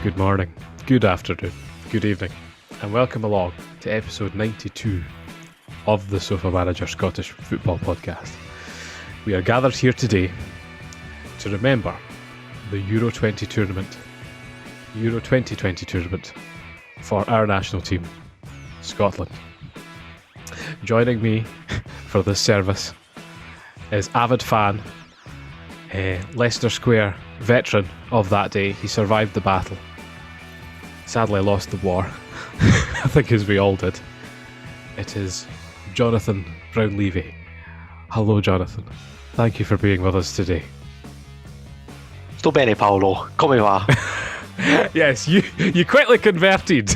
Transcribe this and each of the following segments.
good morning, good afternoon, good evening, and welcome along to episode 92 of the Sofa Manager Scottish Football Podcast. We are gathered here today to remember the Euro 2020 tournament for our national team, Scotland. Joining me for this service is avid fan, Leicester Square veteran of that day. He survived the battle, sadly lost the war, I think as we all did. It is Jonathan Brown-Levy. Hello Jonathan, thank you for being with us today. Sto bene Paolo, come va? Yes, you quickly converted.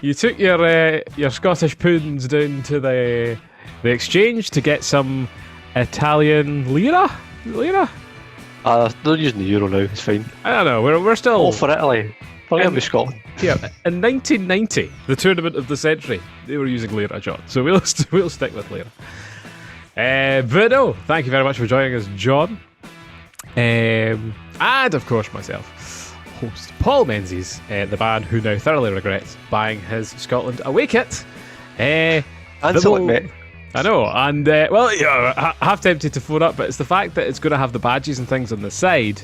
You took your Scottish pounds down to the exchange to get some Italian lira? They're using the euro now, it's fine. I don't know, we're still... All for Italy. Forget about Scotland. Yeah, in 1990, the tournament of the century, they were using lira, John. So we'll stick with lira. But no, thank you very much for joining us, John. And of course myself, host Paul Menzies, the man who now thoroughly regrets buying his Scotland away kit. And select mate. I know, and I half tempted to phone up, but it's the fact that it's going to have the badges and things on the side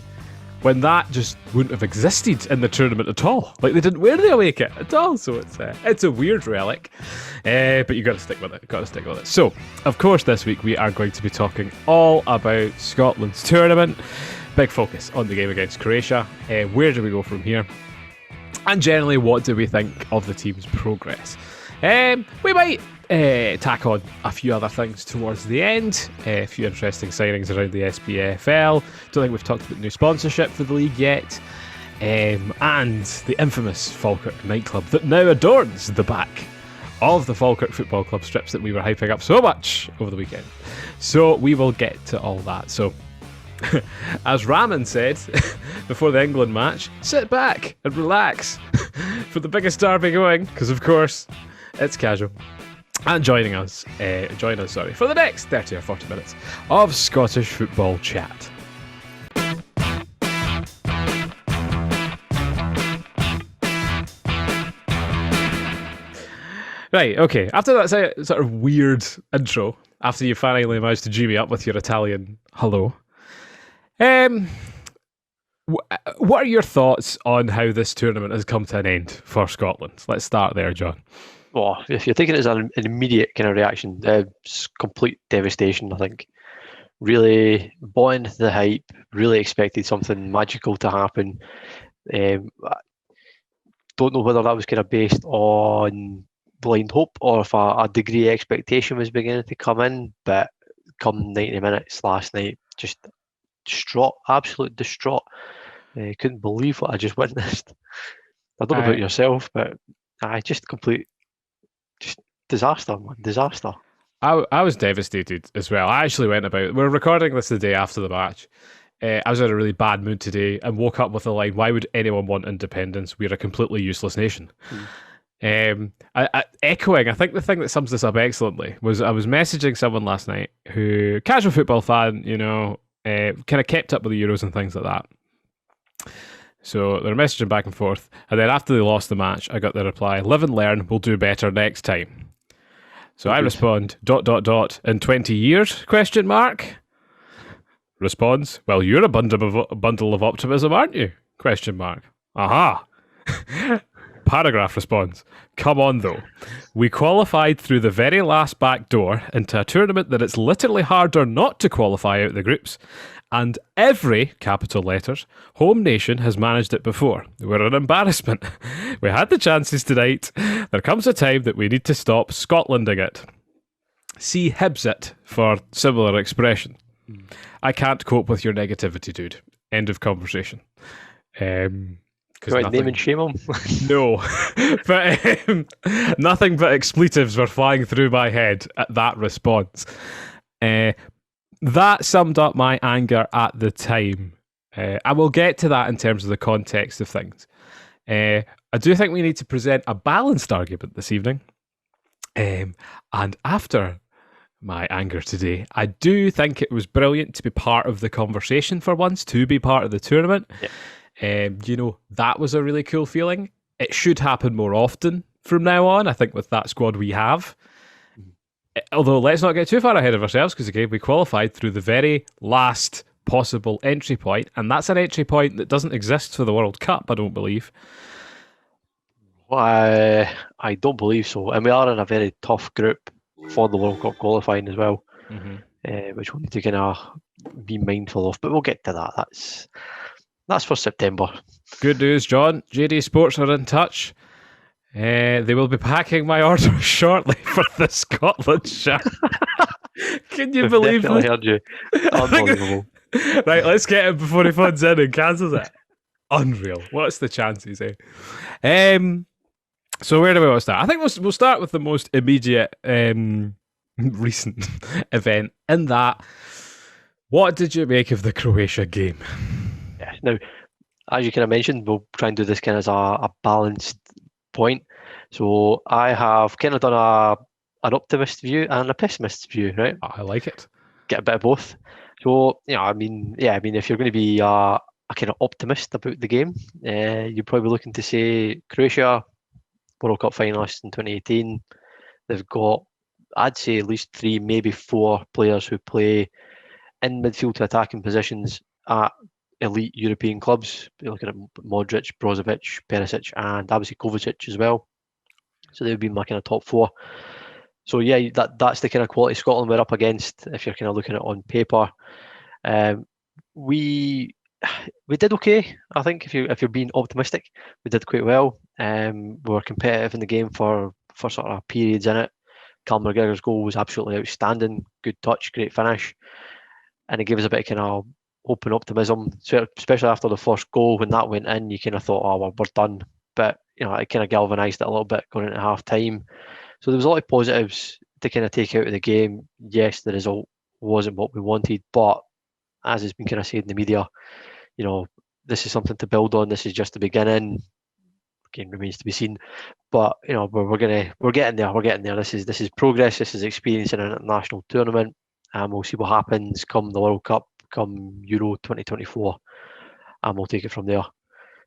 when that just wouldn't have existed in the tournament at all. Like, they didn't wear the away kit at all, so it's a weird relic. But you got to stick with it. So, of course, this week we are going to be talking all about Scotland's tournament. Big focus on the game against Croatia. Where do we go from here? And generally, what do we think of the team's progress? We might tack on a few other things towards the end. A few interesting signings around the SPFL. Don't think we've talked about new sponsorship for the league yet. And the infamous Falkirk nightclub that now adorns the back of the Falkirk Football Club strips that we were hyping up so much over the weekend. So we will get to all that. So, as Raman said before the England match, sit back and relax for the biggest derby going, because of course it's casual. And join us for the next 30 or 40 minutes of Scottish football chat. Right, okay, after that sort of weird intro, after you finally managed to G me up with your Italian hello, what are your thoughts on how this tournament has come to an end for Scotland? Let's start there, John. Well, if you're taking it as an immediate kind of reaction, it's complete devastation, I think. Really bought into the hype, really expected something magical to happen. I don't know whether that was kind of based on blind hope or if a degree of expectation was beginning to come in, but come 90 minutes last night, just distraught, absolute distraught. Couldn't believe what I just witnessed. I don't know about yourself, but just complete... Just disaster, man. Disaster. I was devastated as well. I actually went about... We're recording this the day after the match. I was in a really bad mood today and woke up with the line, why would anyone want independence? We're a completely useless nation. Echoing, I think the thing that sums this up excellently was I was messaging someone last night who, casual football fan, kind of kept up with the Euros and things like that. So they're messaging back and forth, and then after they lost the match, I got the reply, live and learn, we'll do better next time. So I respond, ... in 20 years, ? Responds, well, you're a bundle of optimism, aren't you? ? Aha. Paragraph responds, come on though. We qualified through the very last back door into a tournament that it's literally harder not to qualify out the groups. And every, capital letters, home nation has managed it before. We're an embarrassment. We had the chances tonight. There comes a time that we need to stop Scotlanding it. See Hibsit for similar expression. I can't cope with your negativity, dude. End of conversation. Name and shame him? No. But nothing but expletives were flying through my head at that response. That summed up my anger at the time. I will get to that in terms of the context of things. I do think we need to present a balanced argument this evening. And after my anger today, I do think it was brilliant to be part of the conversation for once, to be part of the tournament. That was a really cool feeling. It should happen more often from now on, I think, with that squad we have. Although, let's not get too far ahead of ourselves, because again, we qualified through the very last possible entry point, and that's an entry point that doesn't exist for the World Cup, I don't believe. I don't believe so, and we are in a very tough group for the World Cup qualifying as well, which we need to kind of be mindful of. But we'll get to that. That's for September. Good news, John. JD Sports are in touch. They will be packing my order shortly for the Scotland shirt. Can you believe that? Heard you. Unbelievable. Right, let's get him before he phones in and cancels it. Unreal. What's the chances, eh? So where do we want to start? I think we'll start with the most immediate recent event. In that, what did you make of the Croatia game? Yeah. Now, as you kind of mentioned, we'll try and do this kind of as a balanced point. So I have kind of done an optimist view and a pessimist view, right? I like it. Get a bit of both. So, I mean, if you're going to be a kind of optimist about the game, you're probably looking to say Croatia, World Cup finalists in 2018. They've got, I'd say, at least 3, maybe 4 players who play in midfield to attacking positions at elite European clubs. You're looking at Modric, Brozovic, Perisic, and obviously Kovacic as well. So they would be my kind of top 4. So yeah, that's the kind of quality Scotland we're up against. If you're kind of looking at it on paper, we did okay. I think if you're being optimistic, we did quite well. We were competitive in the game for sort of periods in it. Cal McGregor's goal was absolutely outstanding. Good touch, great finish, and it gave us a bit of kind of hope and optimism. So especially after the first goal, when that went in, you kind of thought, oh, we're done. But it kind of galvanised it a little bit going into half time. So there was a lot of positives to kind of take out of the game. Yes, the result wasn't what we wanted, but as has been kind of said in the media, this is something to build on. This is just the beginning. Game remains to be seen, but we're getting there. We're getting there. This is progress. This is experience in an international tournament, and we'll see what happens come the World Cup, come Euro 2024, and we'll take it from there.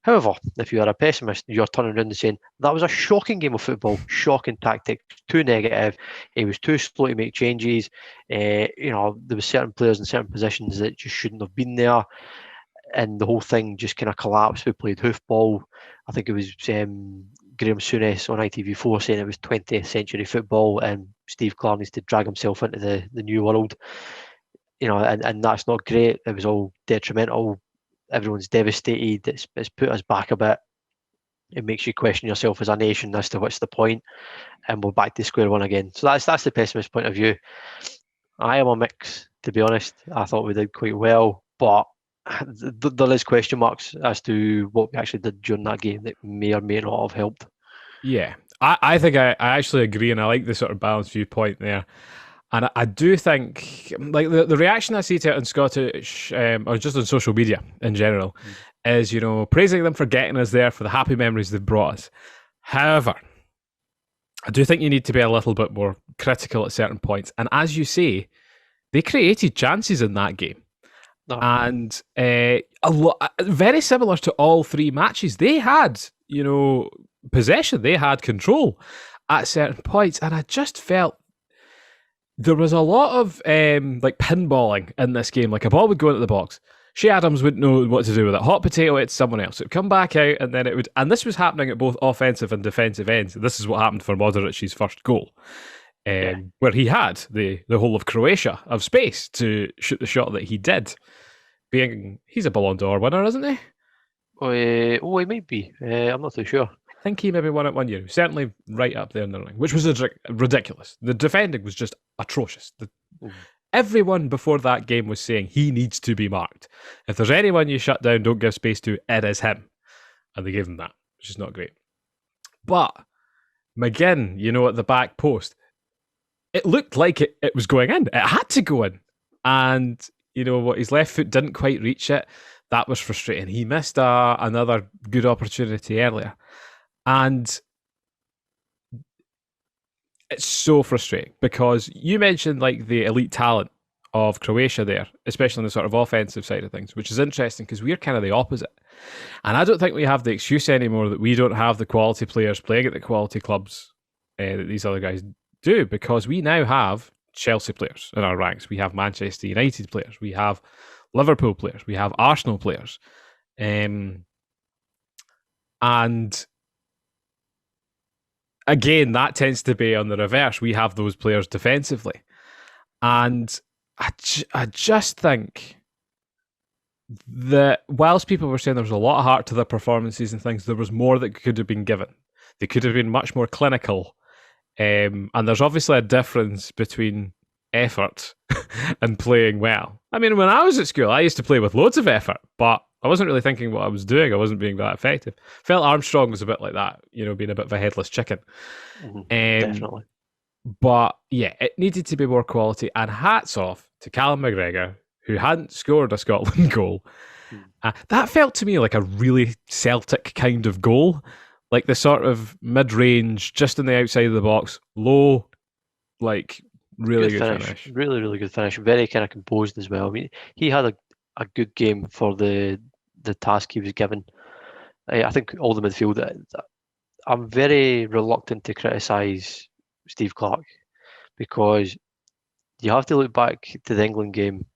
However, if you are a pessimist, you're turning around and saying that was a shocking game of football, shocking tactics, too negative. It was too slow to make changes. There were certain players in certain positions that just shouldn't have been there, and the whole thing just kind of collapsed. We played hoofball. I think it was Graham Souness on ITV4 saying it was 20th century football, and Steve Clark needs to drag himself into the new world. And that's not great. It was all detrimental. Everyone's devastated. It's put us back a bit. It makes you question yourself as a nation as to what's the point, and we're back to square one again. So that's the pessimist point of view. I am a mix, to be honest. I thought we did quite well, but there is question marks as to what we actually did during that game that may or may not have helped. Yeah, I think I actually agree, and I like the sort of balanced viewpoint there. And I do think, like, the reaction I see to it in Scottish, or just on social media in general, is, praising them for getting us there, for the happy memories they've brought us. However, I do think you need to be a little bit more critical at certain points. And as you say, they created chances in that game. No. And very similar to all 3 matches. They had, possession. They had control at certain points. And I just felt there was a lot of like pinballing in this game. Like a ball would go into the box. Shea Adams wouldn't know what to do with it. Hot potato, it's someone else. It would come back out, and then it would. And this was happening at both offensive and defensive ends. This is what happened for Modric's first goal, where he had the whole of Croatia of space to shoot the shot that he did. He's a Ballon d'Or winner, isn't he? He might be. I'm not too sure. I think he maybe won it one year. Certainly right up there in the running, which was ridiculous. The defending was just atrocious. Everyone before that game was saying he needs to be marked. If there's anyone you shut down, don't give space to, it is him. And they gave him that, which is not great. But McGinn, at the back post, it looked like it was going in. It had to go in. And, his left foot didn't quite reach it. That was frustrating. He missed another good opportunity earlier. And it's so frustrating because you mentioned like the elite talent of Croatia there, especially on the sort of offensive side of things, which is interesting because we're kind of the opposite. And I don't think we have the excuse anymore that we don't have the quality players playing at the quality clubs that these other guys do, because we now have Chelsea players in our ranks. We have Manchester United players. We have Liverpool players. We have Arsenal players. And again, that tends to be on the reverse. We have those players defensively. And I just think that whilst people were saying there was a lot of heart to their performances and things, there was more that could have been given. They could have been much more clinical. And there's obviously a difference between effort and playing well. I mean, when I was at school, I used to play with loads of effort, but I wasn't really thinking what I was doing. I wasn't being that effective. Felt Armstrong was a bit like that, being a bit of a headless chicken. Definitely. But yeah, it needed to be more quality. And hats off to Callum McGregor, who hadn't scored a Scotland goal. That felt to me like a really Celtic kind of goal. Like the sort of mid-range, just on the outside of the box, low, like really good finish. Really, really good finish. Very kind of composed as well. I mean, he had a good game for the task he was given. I think all the midfield. I'm very reluctant to criticise Steve Clarke, because you have to look back to the England game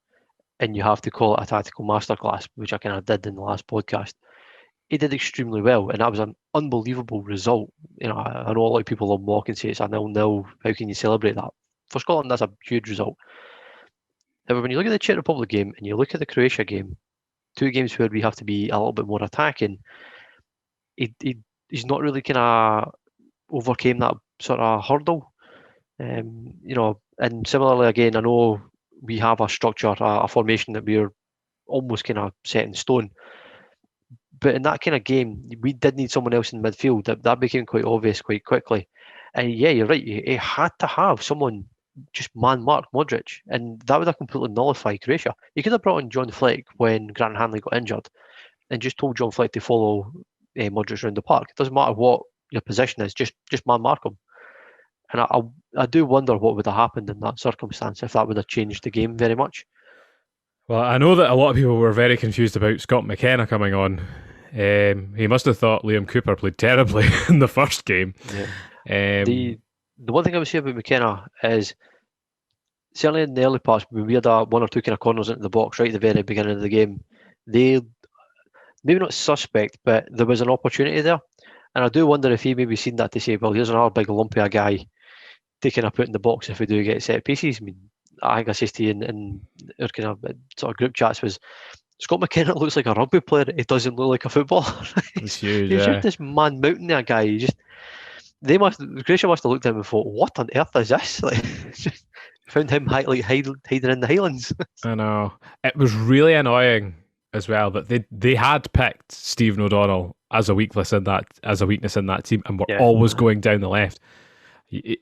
and you have to call it a tactical masterclass, which I kind of did in the last podcast. He did extremely well, and that was an unbelievable result. I know a lot of people will mock and say it's a 0-0. How can you celebrate that? For Scotland, that's a huge result. However, when you look at the Czech Republic game and you look at the Croatia game, two games where we have to be a little bit more attacking, he's not really kind of overcame that sort of hurdle. And similarly, again, I know we have a structure, a formation that we're almost kind of set in stone. But in that kind of game, we did need someone else in midfield. That became quite obvious quite quickly. And yeah, you're right. He had to have someone just man-mark Modric, and that would have completely nullified Croatia. You could have brought in John Fleck when Grant Hanley got injured and just told John Fleck to follow Modric around the park. It doesn't matter what your position is, just man-mark him. And I do wonder what would have happened in that circumstance, if that would have changed the game very much. Well, I know that a lot of people were very confused about Scott McKenna coming on. He must have thought Liam Cooper played terribly in the first game. Yeah. The one thing I would say about McKenna is, certainly in the early parts, when we had one or two kind of corners into the box right at the very beginning of the game, they maybe not suspect, but there was an opportunity there. And I do wonder if he maybe seen that to say, well, here's another big lumpy guy taking a put in the box if we do get set pieces. I mean, I think I said to you in our kind of sort of group chats was, Scott McKenna looks like a rugby player. He doesn't look like a footballer. It's huge. He's just this man mountain there guy. Croatia must have looked at him and thought, what on earth is this? Like, found him hiding in the Highlands. I know. It was really annoying as well that they had picked Stephen O'Donnell as a weakness in that team, and were always going down the left.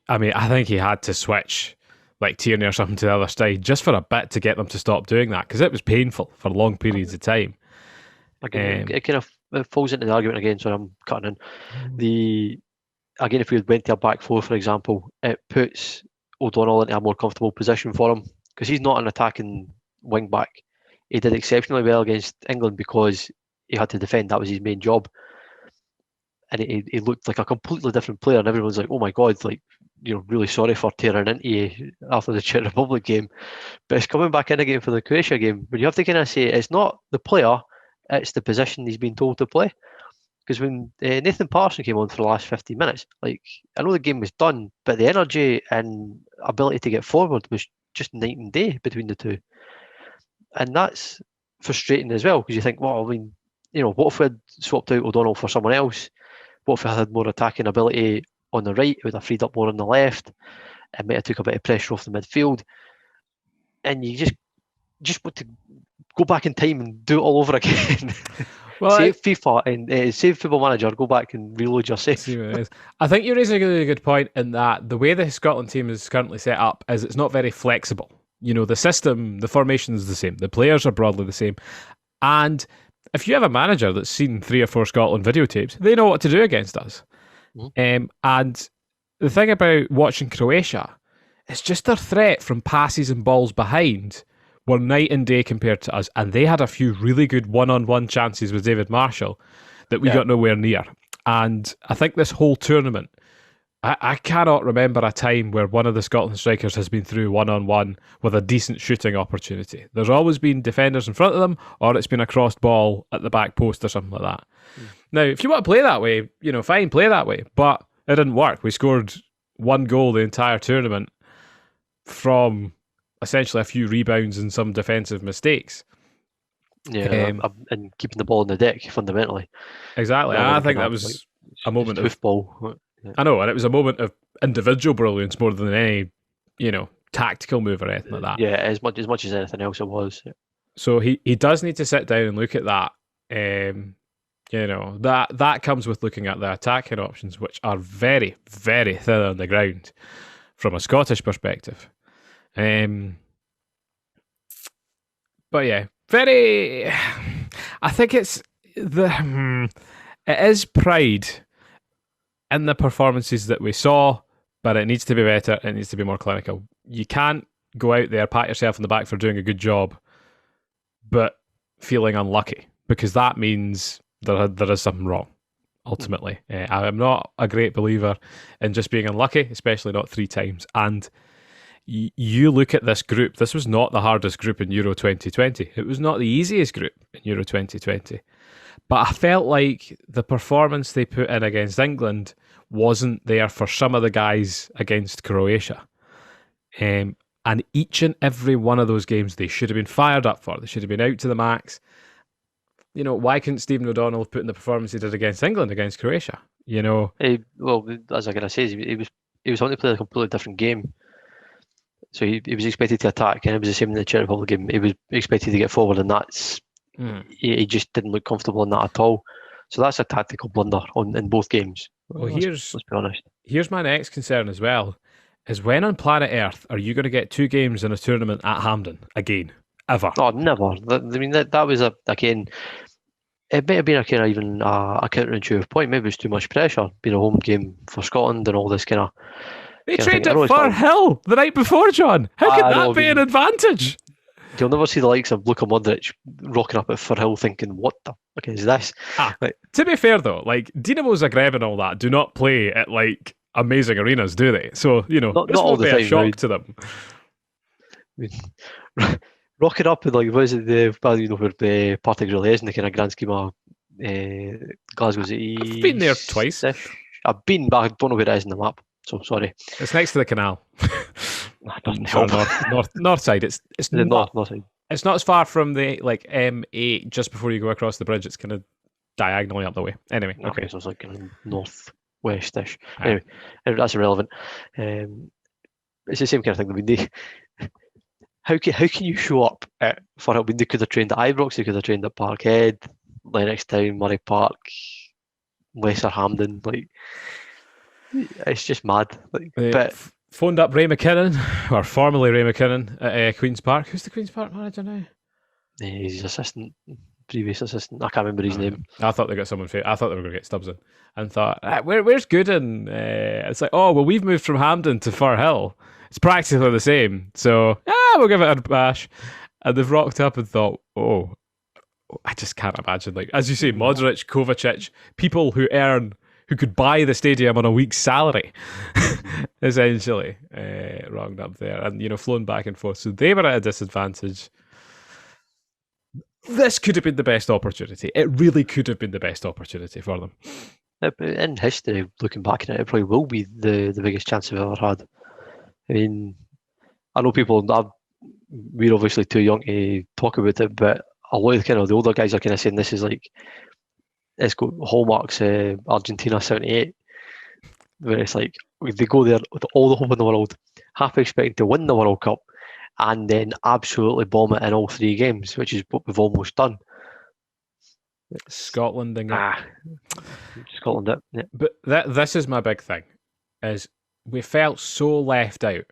I mean, I think he had to switch like Tierney or something to the other side just for a bit to get them to stop doing that, because it was painful for long periods of time. It kind of falls into the argument again, so I'm cutting in. Again, if we went to a back four, for example, it puts O'Donnell into a more comfortable position for him, because he's not an attacking wing back. He did exceptionally well against England because he had to defend. That was his main job. And he looked like a completely different player, and everyone's like, oh my God, like, really sorry for tearing into you after the Czech Republic game. But it's coming back in again for the Croatia game. But you have to kind of say it's not the player, it's the position he's been told to play. Because when Nathan Parson came on for the last 15 minutes, like, I know the game was done, but the energy and ability to get forward was just night and day between the two. And that's frustrating as well, because you think, well, I mean, what if we had swapped out O'Donnell for someone else? What if we had more attacking ability on the right? It would have freed up more on the left. It might have took a bit of pressure off the midfield. And you just want to go back in time and do it all over again. Well, save FIFA and save Football Manager, go back and reload your save. I think you're raising a really good point in that the way the Scotland team is currently set up is it's not very flexible. The system, the formation is the same. The players are broadly the same. And if you have a manager that's seen 3 or 4 Scotland videotapes, they know what to do against us. And the thing about watching Croatia it's just their threat from passes and balls behind were night and day compared to us, and they had a few really good one-on-one chances with David Marshall that we got nowhere near. And I think this whole tournament, I cannot remember a time where one of the Scotland strikers has been through one-on-one with a decent shooting opportunity. There's always been defenders in front of them, or it's been a crossed ball at the back post or something like that. Now, if you want to play that way, fine, play that way. But it didn't work. We scored one goal the entire tournament from essentially a few rebounds and some defensive mistakes. Yeah, and keeping the ball on the deck, fundamentally. Exactly. I think that was a moment of football. Yeah. I know, and it was a moment of individual brilliance more than any, tactical move or anything like that. Yeah, as much as anything else, it was. Yeah. So he does need to sit down and look at that. That comes with looking at the attacking options, which are very, very thin on the ground from a Scottish perspective. But yeah, very. I think it is pride in the performances that we saw, but it needs to be better. It needs to be more clinical. You can't go out there, pat yourself on the back for doing a good job, but feeling unlucky, because that means there is something wrong, ultimately. I am not a great believer in just being unlucky, especially not 3 times. And you look at this group, this was not the hardest group in Euro 2020. It was not the easiest group in Euro 2020. But I felt like the performance they put in against England wasn't there for some of the guys against Croatia. And each and every one of those games they should have been fired up for. They should have been out to the max. Why couldn't Stephen O'Donnell have put in the performance he did against England, against Croatia? Well, as I'm going to say, he was having to play a completely different game. So he was expected to attack, and it was the same in the Czech Republic game. He was expected to get forward, and that's... He just didn't look comfortable in that at all. So that's a tactical blunder in both games. Well, let's be honest. Here's my next concern as well, is when on planet Earth are you going to get 2 games in a tournament at Hampden again? Ever? Oh, never. I mean, that was, again, it may have been a kind of even a counterintuitive point. Maybe it was too much pressure, being a home game for Scotland and all this kind of... They trained at Firhill the night before, John. How could that be an advantage? You'll never see the likes of Luka Modric rocking up at Firhill thinking, what the fuck is this? To be fair, though, Dinamo Zagreb and all that do not play at, amazing arenas, do they? So, this won't be a shock to them. I mean, rocking up with, what is it, where the Partick really is in the kind of grand scheme of Glasgow's East. I've been there twice. I've been, but I don't know where it is in the map. So sorry. It's next to the canal. North side. It's the not north side. It's not as far from the M8 just before you go across the bridge. It's kind of diagonally up the way. Anyway, okay. So it's kind of northwest-ish. Anyway, that's irrelevant. It's the same kind of thing. I mean, how can you show up at Firhill? I mean, they could have trained at Ibrox. They could have trained at Parkhead, Lennoxtown, Murray Park, Lesser Hampden. It's just mad. But phoned up Ray McKinnon, or formerly Ray McKinnon, at Queen's Park. Who's the Queen's Park manager now? He's previous assistant. I can't remember his name. I thought they got someone. I thought they were going to get Stubbs in, and thought, where's Gooden? It's like, oh well, we've moved from Hampden to Firhill. It's practically the same, so we'll give it a bash. And they've rocked up and thought, oh, I just can't imagine. As you say, Modric, Kovacic, people who could buy the stadium on a week's salary, essentially, wronged up there and, flown back and forth. So they were at a disadvantage. This could have been the best opportunity. It really could have been the best opportunity for them. In history, looking back at it, it probably will be the biggest chance we've ever had. I mean, I know we're obviously too young to talk about it, but a lot of the older guys are kind of saying this is it's got hallmarks Argentina 78, where it's they go there with all the hope in the world, half expecting to win the World Cup, and then absolutely bomb it in all 3 games, which is what we've almost done. Scotland, Scotland. Yeah. But this is my big thing, is we felt so left out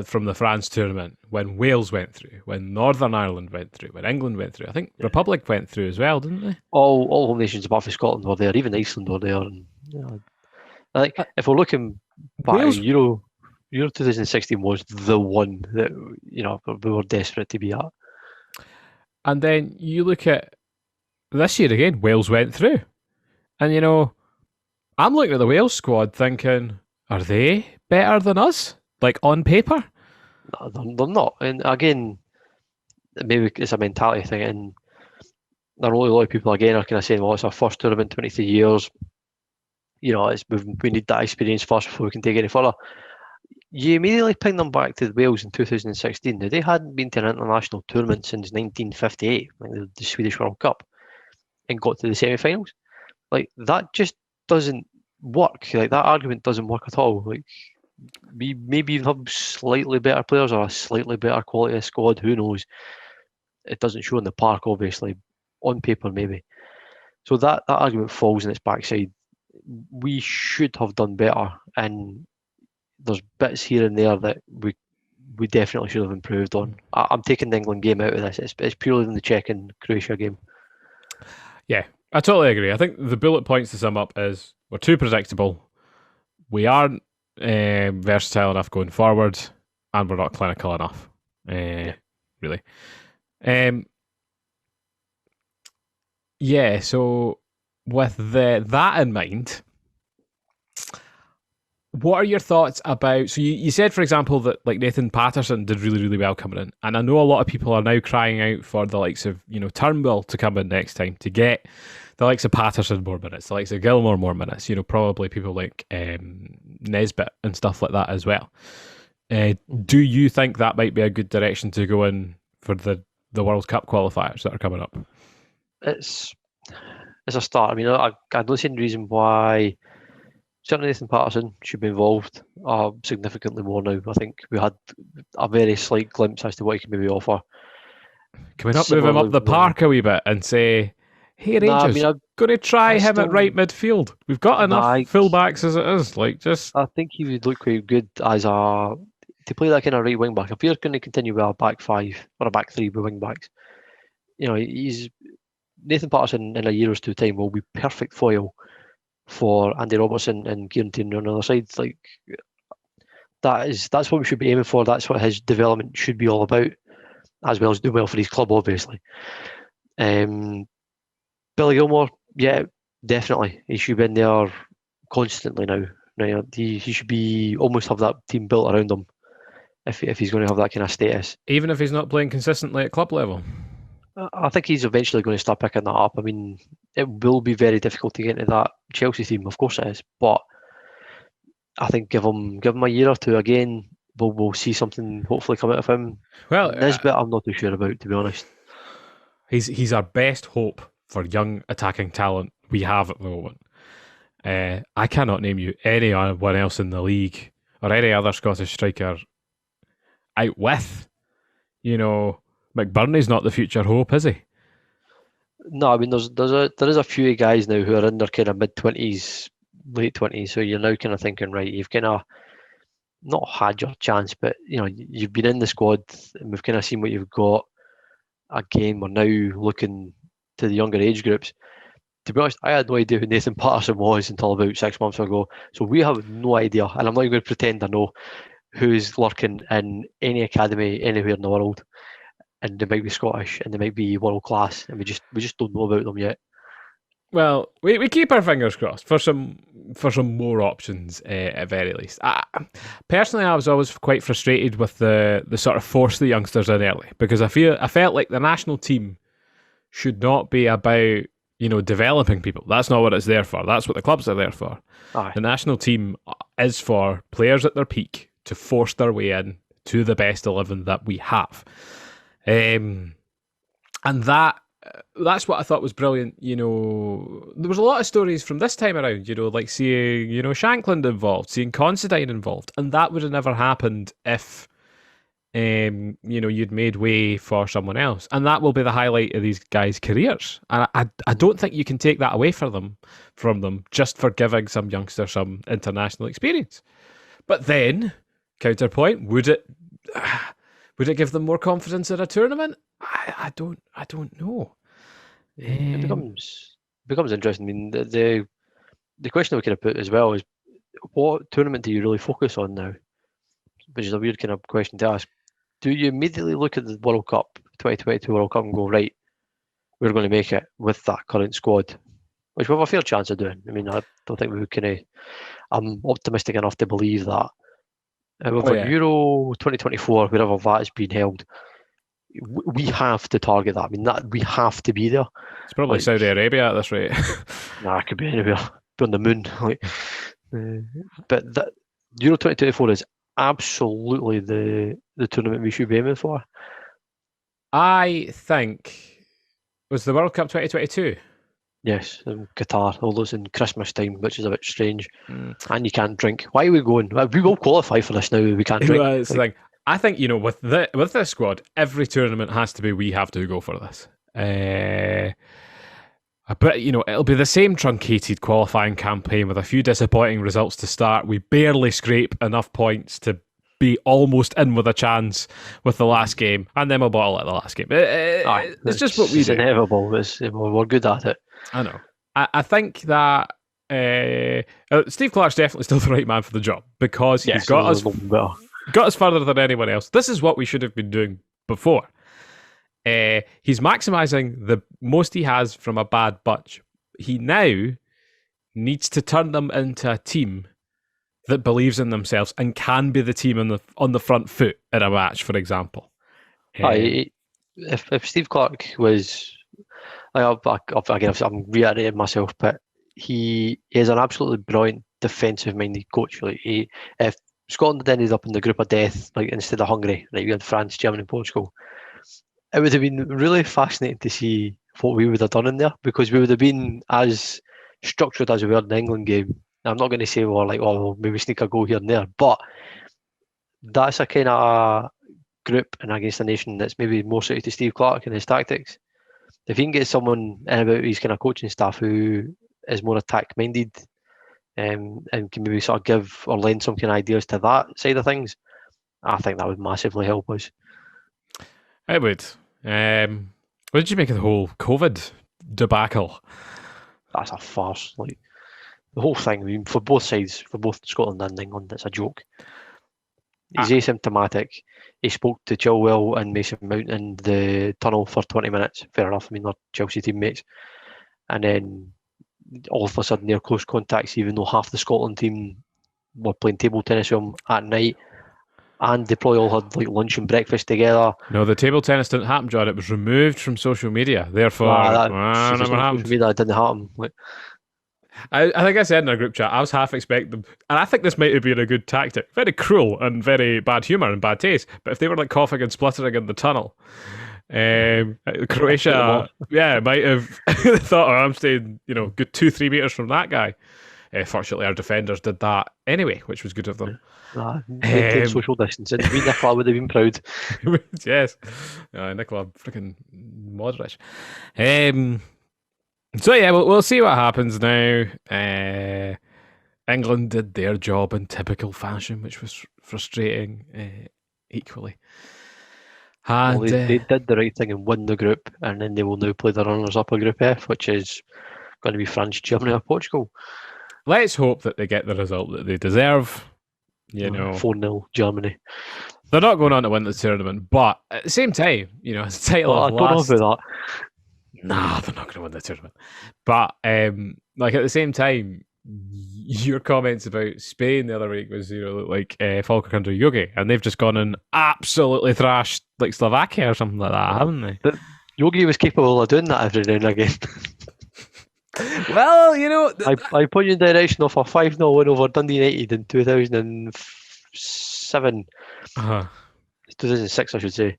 from the France tournament when Wales went through, when Northern Ireland went through, when England went through. I think Republic went through as well, didn't they? All home nations apart from Scotland were there. Even Iceland were there. And, I think if we're looking back at Euro Euro 2016 was the one that we were desperate to be at. And then you look at this year again, Wales went through. And I'm looking at the Wales squad thinking, are they better than us? Like on paper? No, they're not. And again, maybe it's a mentality thing. And there are a lot of people again are kind of saying, well, it's our first tournament in 23 years. We need that experience first before we can take it any further. You immediately ping them back to Wales in 2016. Now, they hadn't been to an international tournament since 1958, like the Swedish World Cup, and got to the semi-finals. Like, that just doesn't work. Like, that argument doesn't work at all. Like, we maybe have slightly better players or a slightly better quality of squad. Who knows? It doesn't show in the park, obviously. On paper, maybe. So that argument falls on its backside. We should have done better, and there's bits here and there that we definitely should have improved on. I'm taking the England game out of this. It's purely in the Czech and Croatia game. Yeah, I totally agree. I think the bullet points to sum up is we're too predictable, we aren't versatile enough going forward, and we're not clinical enough. Really. So with that in mind, what are your thoughts about... So you said, for example, that like Nathan Patterson did really, really well coming in. And I know a lot of people are now crying out for the likes of, Turnbull to come in next time to get the likes of Patterson more minutes, the likes of Gilmore more minutes, probably people like Nesbitt and stuff like that as well. Do you think that might be a good direction to go in for the World Cup qualifiers that are coming up? It's a start. I mean, I don't see any reason why certainly Nathan Patterson should be involved significantly more now. I think we had a very slight glimpse as to what he can maybe offer. Can we not move him up the park a wee bit and say, hey, Rangers, going to try him at right midfield? We've got enough fullbacks as it is. I think he would look quite good as to play that kind of right wing back. If you're going to continue with a back five or a back three with wing backs, Nathan Patterson in a year or two time will be perfect foil for Andy Robertson and Kieran Tierney on the other side. Like, that's what we should be aiming for. That's what his development should be all about, as well as doing well for his club, obviously. Billy Gilmore, yeah, definitely. He should be in there constantly now. He should be almost have that team built around him if he's going to have that kind of status. Even if he's not playing consistently at club level? I think he's eventually going to start picking that up. I mean, it will be very difficult to get into that Chelsea team, of course it is. But I think give him a year or two again, we'll see something hopefully come out of him. Well, Nesbitt, I'm not too sure about, to be honest. He's our best hope for young attacking talent we have at the moment. I cannot name you anyone else in the league or any other Scottish striker out with, McBurney's not the future hope, is he? No, I mean there is a few guys now who are in their kind of mid-20s, late 20s, so you're now kind of thinking, right, you've kind of not had your chance, but you've been in the squad and we've kind of seen what you've got. Again, we're now looking to the younger age groups. To be honest, I had no idea who Nathan Patterson was until about 6 months ago, so we have no idea, and I'm not even going to pretend I know who's lurking in any academy anywhere in the world. And they might be Scottish and they might be world class, and we just don't know about them yet. Well, we keep our fingers crossed for some more options at very least. Personally, I was always quite frustrated with the sort of force the youngsters in early, because I felt like the national team should not be about developing people. That's not what it's there for. That's what the clubs are there for. Aye. The national team is for players at their peak to force their way in to the best 11 that we have. And that's what I thought was brilliant. There was a lot of stories from this time around, like seeing, Shankland involved, seeing Considine involved, and that would have never happened if, you'd made way for someone else. And that will be the highlight of these guys' careers. And I don't think you can take that away from them just for giving some youngster some international experience. But then, counterpoint, would it give them more confidence at a tournament? I don't know. It becomes interesting. I mean, the question we could have put as well is, what tournament do you really focus on now? which is a weird kind of question to ask. Do you immediately look at the World Cup, 2022 World Cup, and go, right, we're going to make it with that current squad, which we have a fair chance of doing? I mean, I don't think we can. I'm optimistic enough to believe that. However, Euro 2024, wherever that is being held, we have to target that. I mean, that we have to be there. It's probably like, Saudi Arabia at this rate. Nah, it could be anywhere. Be on the moon. But that Euro 2024 is absolutely the tournament we should be aiming for. I think was the World Cup 2022. Yes, in Qatar, although it's in Christmas time, which is a bit strange. And you can't drink. Why are we going? We will qualify for this now. We can't drink. Well, it's like, I think, with this squad, every tournament has to be we have to go for this. But, it'll be the same truncated qualifying campaign with a few disappointing results to start. We barely scrape enough points to be almost in with a chance with the last game, and then we'll bottle at the last game. It's just what we do. It's inevitable. We're good at it. I know. I think that Steve Clarke's definitely still the right man for the job, because he's got us further than anyone else. This is what we should have been doing before. He's maximising the most he has from a bad bunch. He now needs to turn them into a team that believes in themselves and can be the team on the front foot in a match, for example. If Steve Clarke was, again, I'm reiterating myself, but he is an absolutely brilliant defensive-minded coach. Like if Scotland had ended up in the group of death, like instead of Hungary, like we had France, Germany, and Portugal, it would have been really fascinating to see what we would have done in there, because we would have been as structured as we were in the England game. I'm not going to say maybe sneak a goal here and there, but that's a kind of group and against a nation that's maybe more suited to Steve Clarke and his tactics. If he can get someone in about his kind of coaching staff who is more attack-minded and can maybe sort of give or lend some kind of ideas to that side of things, I think that would massively help us. It would. What did you make of the whole COVID debacle? That's a farce. Like, the whole thing, I mean, for both sides, for both Scotland and England, it's a joke. He's asymptomatic. He spoke to Chilwell and Mason Mount in the tunnel for 20 minutes. Fair enough. I mean, they're Chelsea teammates. And then all of a sudden they're close contacts, even though half the Scotland team were playing table tennis with him at night. And they probably all had like lunch and breakfast together. No, the table tennis didn't happen, John. It was removed from social media. Therefore, never happened. That didn't happen. Like, I think I said in our group chat, I was half expecting them, and I think this might have been a good tactic. Very cruel and very bad humour and bad taste. But if they were like coughing and spluttering in the tunnel, Croatia, might have thought, I'm staying, good 2-3 metres from that guy. Fortunately, our defenders did that anyway, which was good of them. Social distancing. We Nicola would have been proud. Yes, Nicola, freaking Modric. So yeah, we'll see what happens now. England did their job in typical fashion, which was frustrating equally. And they did the right thing and won the group, and then they will now play the runners-up of Group F, which is going to be France, Germany, or Portugal. Let's hope that they get the result that they deserve. 4-0 Germany. They're not going on to win the tournament, but at the same time, it's a title of last. I don't know about that. Nah, they're not going to win the tournament. But at the same time, your comments about Spain the other week was, like Falkirk under Yogi, and they've just gone and absolutely thrashed like Slovakia or something like that, haven't they? But Yogi was capable of doing that every now and again. Well, I point you in the direction of a 5-0 win over Dundee United in 2007. 2006, I should say.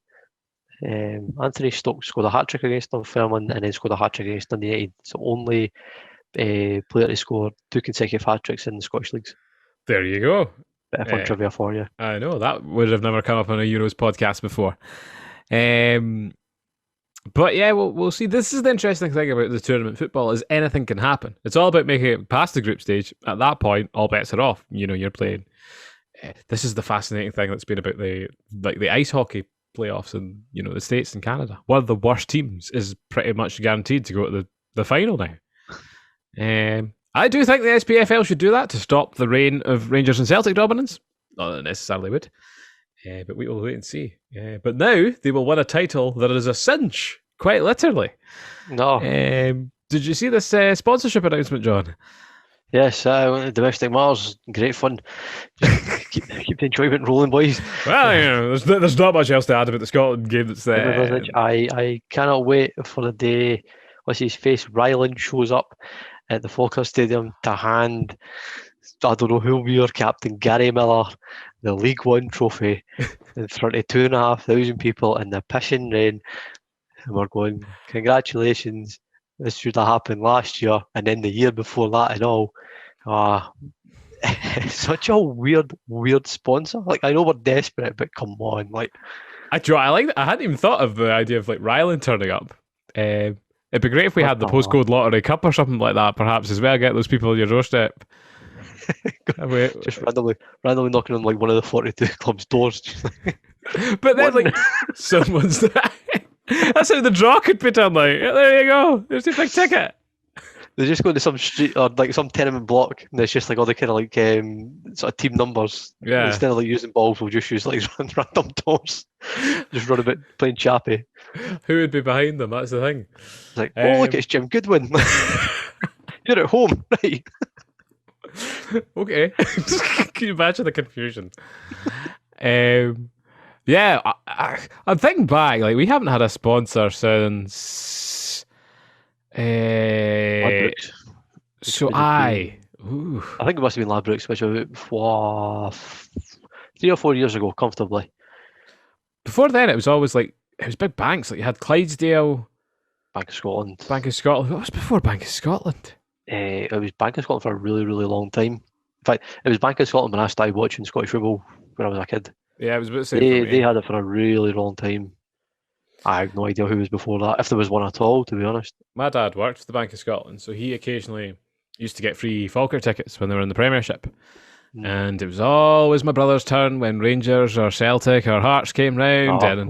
Anthony Stokes scored a hat-trick against Dunfermline and then scored a hat-trick against Dundee United. It's the only player to score 2 consecutive hat-tricks in the Scottish leagues. There you go. Bit of fun trivia for you. I know, that would have never come up on a Euros podcast before. But yeah, we'll see. This is the interesting thing about the tournament football, is anything can happen. It's all about making it past the group stage. At that point, all bets are off. You're playing. This is the fascinating thing that's been about the ice hockey playoffs in the States and Canada. One of the worst teams is pretty much guaranteed to go to the final now. I do think the SPFL should do that to stop the reign of Rangers and Celtic dominance. Not that it necessarily would. But we will wait and see. But now they will win a title that is a cinch, quite literally. No. Did you see this sponsorship announcement, John? Yes, I went to Domestic Mars. Great fun. Just keep the enjoyment rolling, boys. Well, there's not much else to add about the Scotland game. That's I cannot wait for the day, what's his face, Ryland shows up at the Falkirk Stadium to hand, I don't know who'll be your captain, Gary Miller, the League One trophy in front of 2,500 people in the pissing rain. And we're going, congratulations. This should have happened last year, and then the year before that and all. Such a weird sponsor. Like, I know we're desperate, but come on, like. I like that. I hadn't even thought of the idea of like Ryland turning up. It'd be great if we had the postcode lottery cup or something like that, perhaps as well. Get those people on your doorstep. Just randomly knocking on like one of the 42 clubs' doors. But then, like, someone's. That's how the draw could be done. Like, there you go. There's your big ticket. They just go to some street or like some tenement block, and it's just like all the kind of like sort of team numbers. Yeah. Instead of like using balls, we'll just use like random doors. Just run a bit playing chappy. Who would be behind them? That's the thing. It's like, look, it's Jim Goodwin. You're at home, right? Okay. Can you imagine the confusion? Yeah, I'm thinking back. Like, we haven't had a sponsor since. Ladbrokes. I think it must have been Ladbrokes, which was 3 or 4 years ago, comfortably. Before then, it was always like it was big banks. Like, you had Clydesdale, Bank of Scotland. What was before Bank of Scotland? It was Bank of Scotland for a really, really long time. In fact, it was Bank of Scotland when I started watching Scottish football when I was a kid. Yeah, I was about to say they had it for a really long time. I have no idea who was before that, if there was one at all, to be honest. My dad worked for the Bank of Scotland, so he occasionally used to get free Falkirk tickets when they were in the Premiership. And it was always my brother's turn when Rangers or Celtic or Hearts came round. And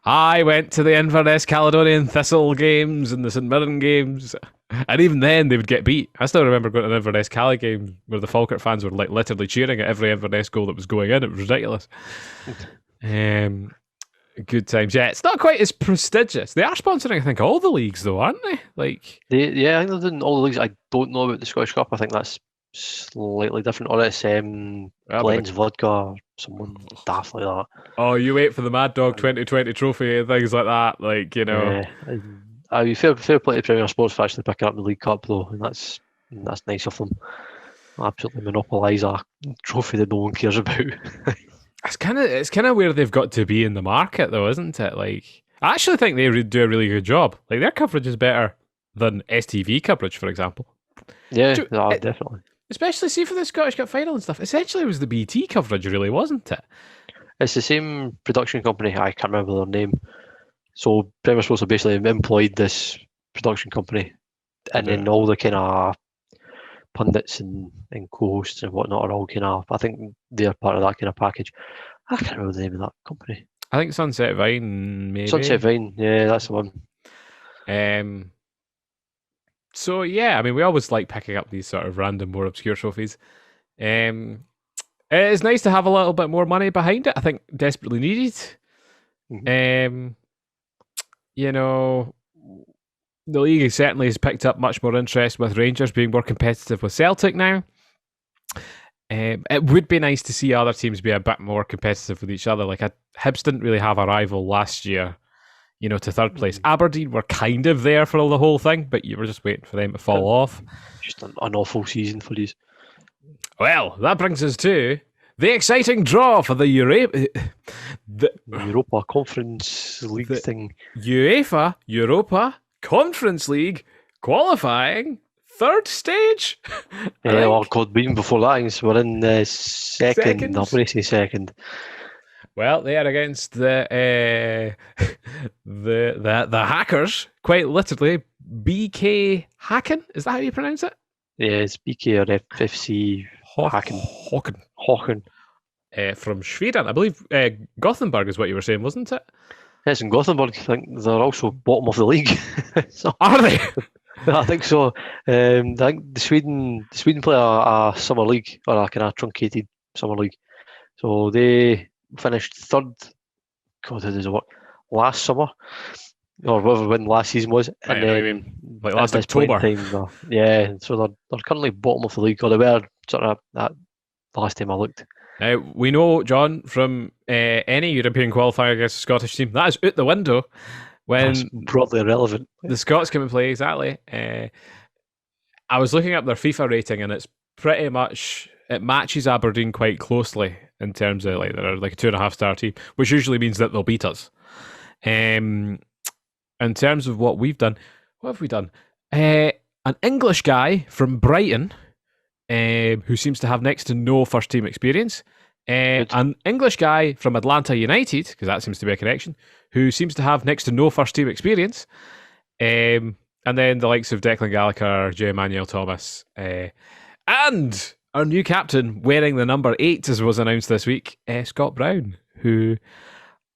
I went to the Inverness Caledonian Thistle games and the St Mirren games. And even then, they would get beat. I still remember going to an Inverness Cali game where the Falkirk fans were like literally cheering at every Inverness goal that was going in. It was ridiculous. Good times. Yeah, it's not quite as prestigious. They are sponsoring, I think, all the leagues, though, aren't they? Like, I think they're doing all the leagues. I don't know about the Scottish Cup. I think that's slightly different. Or it's Glenn's Vodka or someone daft like that. Oh, you wait for the Mad Dog 2020 trophy and things like that. Like, you know. Fair play to Premier Sports for actually picking up the League Cup, though, and that's nice of them. Absolutely monopolise a trophy that no one cares about. It's kind of where they've got to be in the market, though, isn't it? Like, I actually think they do a really good job. Like, their coverage is better than STV coverage, for example. Yeah, definitely. Especially, see, for the Scottish Cup final and stuff. Essentially, it was the BT coverage, really, wasn't it? It's the same production company. I can't remember their name. So Premier Sports have basically employed this production company, and then all the kind of pundits and co-hosts and whatnot are all kind of, I think they're part of that kind of package. I can't remember the name of that company. I think Sunset Vine, maybe. Sunset Vine, yeah, that's the one. So yeah, I mean, we always like picking up these sort of random, more obscure trophies. It is nice to have a little bit more money behind it. I think desperately needed. You know, the league certainly has picked up much more interest with Rangers being more competitive with Celtic now. It would be nice to see other teams be a bit more competitive with each other. Like, Hibs didn't really have a rival last year, you know, to third place. Aberdeen were kind of there for the whole thing, but you were just waiting for them to fall off. Just an awful season for these. Well, that brings us to the exciting draw for the Europa Conference League thing. UEFA Europa Conference League qualifying third stage. Yeah, well, God, even before that, we're in the second. I'm going to say second. Well, they are against the Hackers, quite literally. BK Hacken, is that how you pronounce it? Yeah, it's BK or FFC Hacken. From Sweden, I believe. Gothenburg is what you were saying, wasn't it? Yes, in Gothenburg, I think they're also bottom of the league. Are they? I think so. I think the Sweden play a summer league, or a kind of truncated summer league. So they finished third. God, how does it work? Last summer, or whatever when last season was, and Right, I know what you then mean. Like at last this point in October. time, so they're currently bottom of the league, or they were sort of that the last time I looked. Now, we know, John, from any European qualifier against the Scottish team, that is out the window That's when broadly irrelevant. the Scots come and play, exactly. I was looking up their FIFA rating, and it's pretty much, it matches Aberdeen quite closely in terms of, like, they're like a 2.5-star team, which usually means that they'll beat us. In terms of what we've done, what have we done? An English guy from Brighton, who seems to have next to no first team experience. An English guy from Atlanta United, because that seems to be a connection, who seems to have next to no first team experience. And then the likes of Declan Gallagher, J. Emmanuel Thomas, and our new captain wearing the number 8, as was announced this week, Scott Brown, who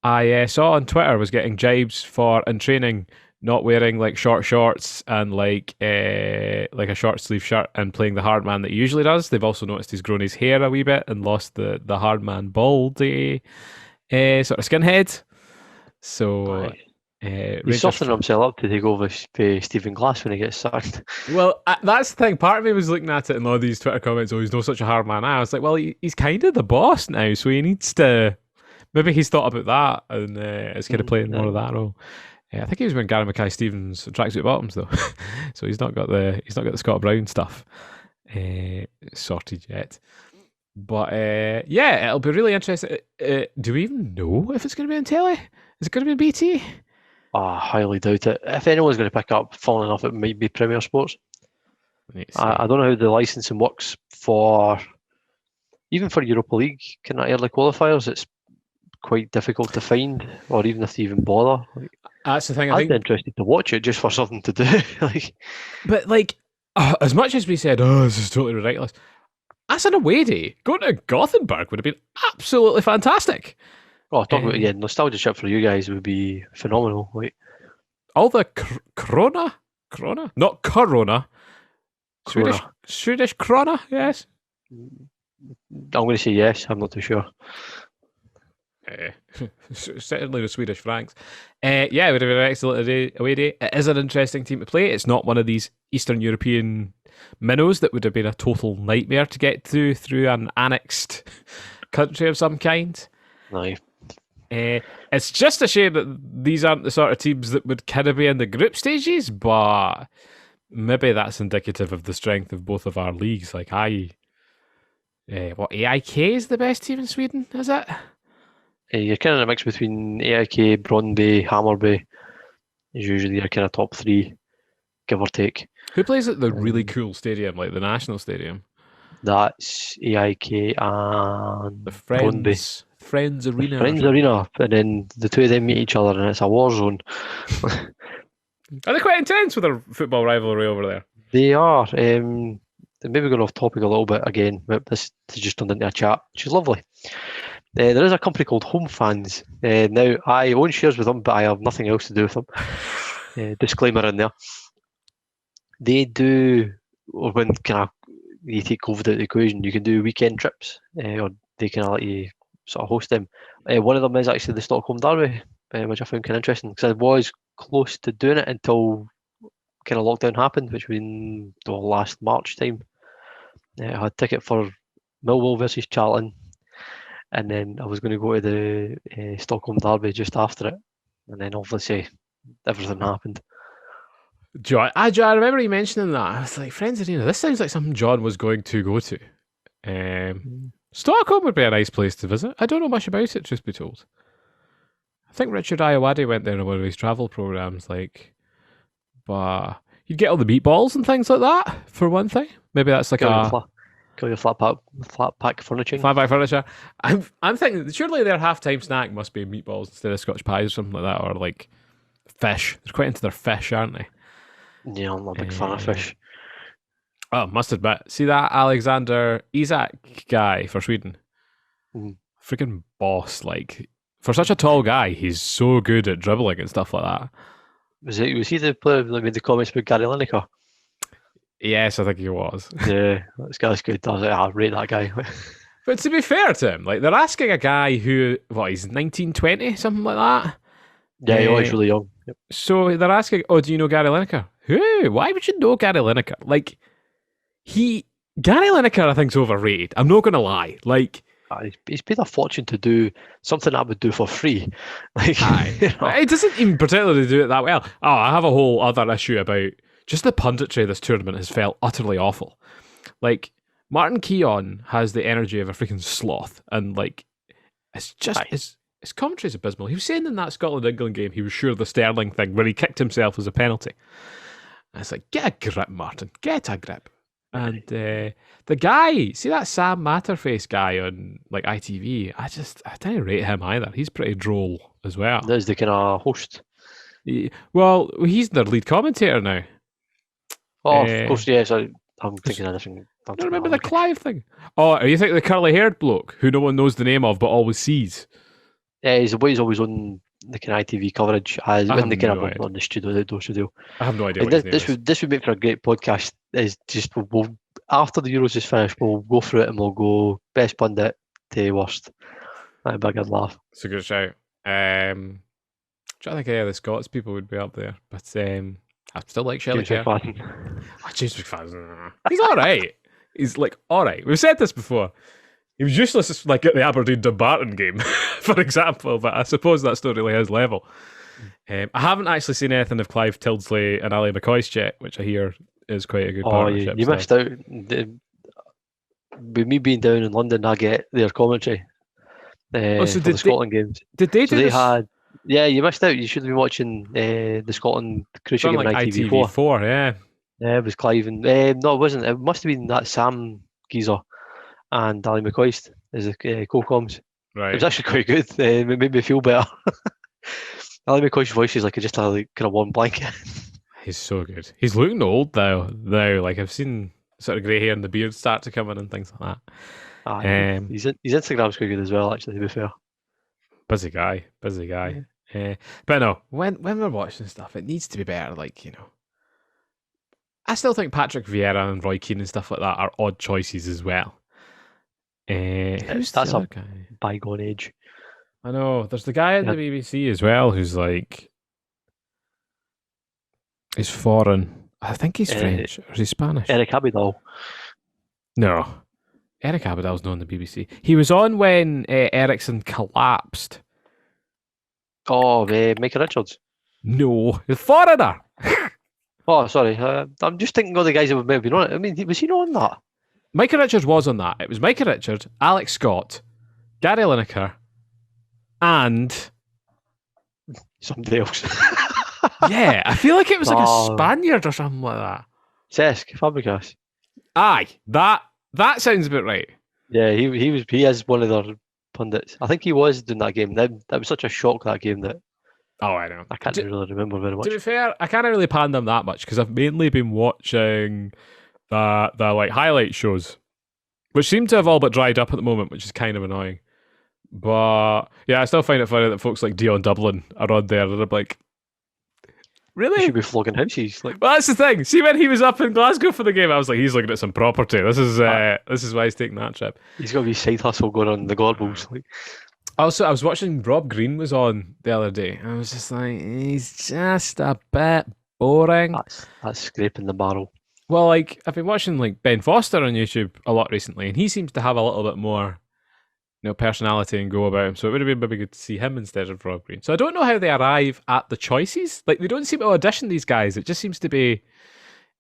I saw on Twitter was getting jibes for in training not wearing like short shorts and like a short sleeve shirt and playing the hard man that he usually does. They've also noticed he's grown his hair a wee bit and lost the hard man baldy sort of skinhead. So he's softening himself up to take over Stephen Glass when he gets sacked. Well, that's the thing. Part of me was looking at it and all these Twitter comments, oh, he's not such a hard man. I was like, well, he's kind of the boss now, so he needs to. Maybe he's thought about that and is kind of playing more of that role. I think he was wearing Gary Mackay-Stevens tracksuit bottoms though, so he's not got the Scott Brown stuff sorted yet. But yeah, it'll be really interesting. Do we even know if it's going to be on telly? Is it going to be on BT? I highly doubt it. If anyone's going to pick up, funnily enough, it might be Premier Sports. I don't know how the licensing works for even for Europa League kind of early qualifiers. It's quite difficult to find, or even if they even bother. That's the thing. I'd be interested to watch it just for something to do. But like, as much as we said, oh, this is totally ridiculous. That's an away day. Going to Gothenburg would have been absolutely fantastic. Oh, talk about nostalgia trip for you guys would be phenomenal. All the Corona, not Corona. Swedish krona, yes. I'm going to say yes. I'm not too sure. Certainly the Swedish francs. Yeah, it would have been an excellent away day. It is an interesting team to play. It's not one of these Eastern European minnows that would have been a total nightmare to get to through an annexed country of some kind. No. It's just a shame that these aren't the sort of teams that would kind of be in the group stages, but maybe that's indicative of the strength of both of our leagues. Like AIK is the best team in Sweden, is it? You're kind of in a mix between AIK, Brøndby, Hammarby is usually your kind of top 3, give or take. Who plays at the really cool stadium, like the National Stadium? That's AIK and the Brøndby. Friends Arena. Friends Arena, and then the two of them meet each other and it's a war zone. Are they quite intense with their football rivalry over there? They are. Maybe going off topic a little bit again, but this has just turned into a chat, which is lovely. There is a company called Home Fans. Now, I own shares with them, but I have nothing else to do with them. Disclaimer in there. They do, or when kind of you take COVID out of the equation, you can do weekend trips, or they kind of let you sort of host them. One of them is actually the Stockholm Derby, which I found kind of interesting because I was close to doing it until kind of lockdown happened, which was in the last March time. I had a ticket for Millwall versus Charlton, and then I was going to go to the Stockholm Derby just after it, and then obviously everything happened. John, I remember you mentioning that. I was like, Friends Arena, this sounds like something John was going to go to. Stockholm would be a nice place to visit. I don't know much about it, truth be told. I think Richard Iowade went there in one of his travel programs, but you'd get all the meatballs and things like that, for one thing. Maybe that's like your flat pack furniture. Flat pack furniture. I'm thinking, surely their halftime snack must be meatballs instead of Scotch pies or something like that, or like fish. They're quite into their fish, aren't they? Yeah, I'm not a big fan of fish. Oh, must admit. See that Alexander Isak guy for Sweden? Freaking boss. Like, for such a tall guy, he's so good at dribbling and stuff like that. Was he the player that made the comments about Gary Lineker? Yes, I think he was. Yeah, this guy's good. I rate that guy. But to be fair to him, like they're asking a guy who, he's 19, 20, something like that. Yeah, he's really young. Yep. So they're asking, do you know Gary Lineker? Who? Why would you know Gary Lineker? Like, Gary Lineker, I think, is overrated. I'm not going to lie. Like, he's paid a fortune to do something I would do for free. Like, He doesn't even particularly do it that well. I have a whole other issue about just the punditry of this tournament has felt utterly awful. Like, Martin Keown has the energy of a freaking sloth, and like, it's just his commentary is abysmal. He was saying in that Scotland-England game he was sure the Sterling thing where he kicked himself as a penalty. And it's like, get a grip, Martin. Get a grip. And the guy, see that Sam Matterface guy on like ITV? I didn't rate him either. He's pretty droll as well. There's the kind of host. Well, he's their lead commentator now. Oh, of course, yes. I'm thinking of different. Do you remember the Clive thing? Oh, are you thinking the curly-haired bloke who no one knows the name of but always sees? Yeah, he's always on the kind of ITV coverage when they kind of on the studio, the outdoor studio. I have no idea. This would make for a great podcast. Is just we'll after the Euros is finished, we'll go through it and we'll go best pundit to worst. That'd be a good laugh. It's a good shout. I'm trying to think any of the Scots people would be up there, but I still like Shelley Kerr. James McFadden. He's all right. He's like all right. We've said this before. He was useless like at the Aberdeen Dumbarton game, for example, but I suppose that's not really his level. I haven't actually seen anything of Clive Tildesley and Ali McCoist yet, which I hear is quite a good partnership. You missed out. With me being down in London, I get their commentary for the Scotland games. Did they do this? Yeah, you missed out. You should have been watching the Scotland Croatia game on ITV4. Yeah. Yeah, it was Clive and no, it wasn't. It must have been that Sam geezer and Ali McCoist as the co-coms. Right. It was actually quite good. It made me feel better. Ali McCoist's voice is like just a kind of warm blanket. He's so good. He's looking old though. Now, like I've seen sort of grey hair and the beard start to come in and things like that. His Instagram's quite good as well. Actually, to be fair. Busy guy. Yeah. But no, when we're watching stuff, it needs to be better. Like I still think Patrick Vieira and Roy Keane and stuff like that are odd choices as well. Who's that's the a other guy? Bygone age. I know. There's the guy on the BBC as well who's like, he's foreign. I think he's French or is he Spanish? Eric Abidal. No, Eric Abidal's not on the BBC. He was on when Ericsson collapsed. Oh, Micah Richards. No, the foreigner. Oh, sorry. I'm just thinking of the guys that may have been on it. I mean, was he not on that? Micah Richards was on that. It was Micah Richards, Alex Scott, Gary Lineker, and somebody else. Yeah, I feel like it was like a Spaniard or something like that. Cesc Fabregas. Aye, that sounds about right. Yeah, he is one of their pundits. I think he was doing that game. That was such a shock, that game, that I know. I can't really remember very much. To be fair, I can't really pan them that much because I've mainly been watching the like highlight shows, which seem to have all but dried up at the moment, which is kind of annoying. But yeah, I still find it funny that folks like Dion Dublin are on there, and I'm like, really? He should be flogging houses. Like, well, that's the thing. See, when he was up in Glasgow for the game, I was like, he's looking at some property. This is why he's taking that trip. He's got a wee side hustle going on in the Gorbals. Like. Also, I was watching Rob Green was on the other day, and I was just like, he's just a bit boring. That's scraping the barrel. Well, like I've been watching like Ben Foster on YouTube a lot recently, and he seems to have a little bit more, personality and go about him. So it would have been maybe good to see him instead of Rob Green. So I don't know how they arrive at the choices. Like they don't seem to audition these guys. It just seems to be,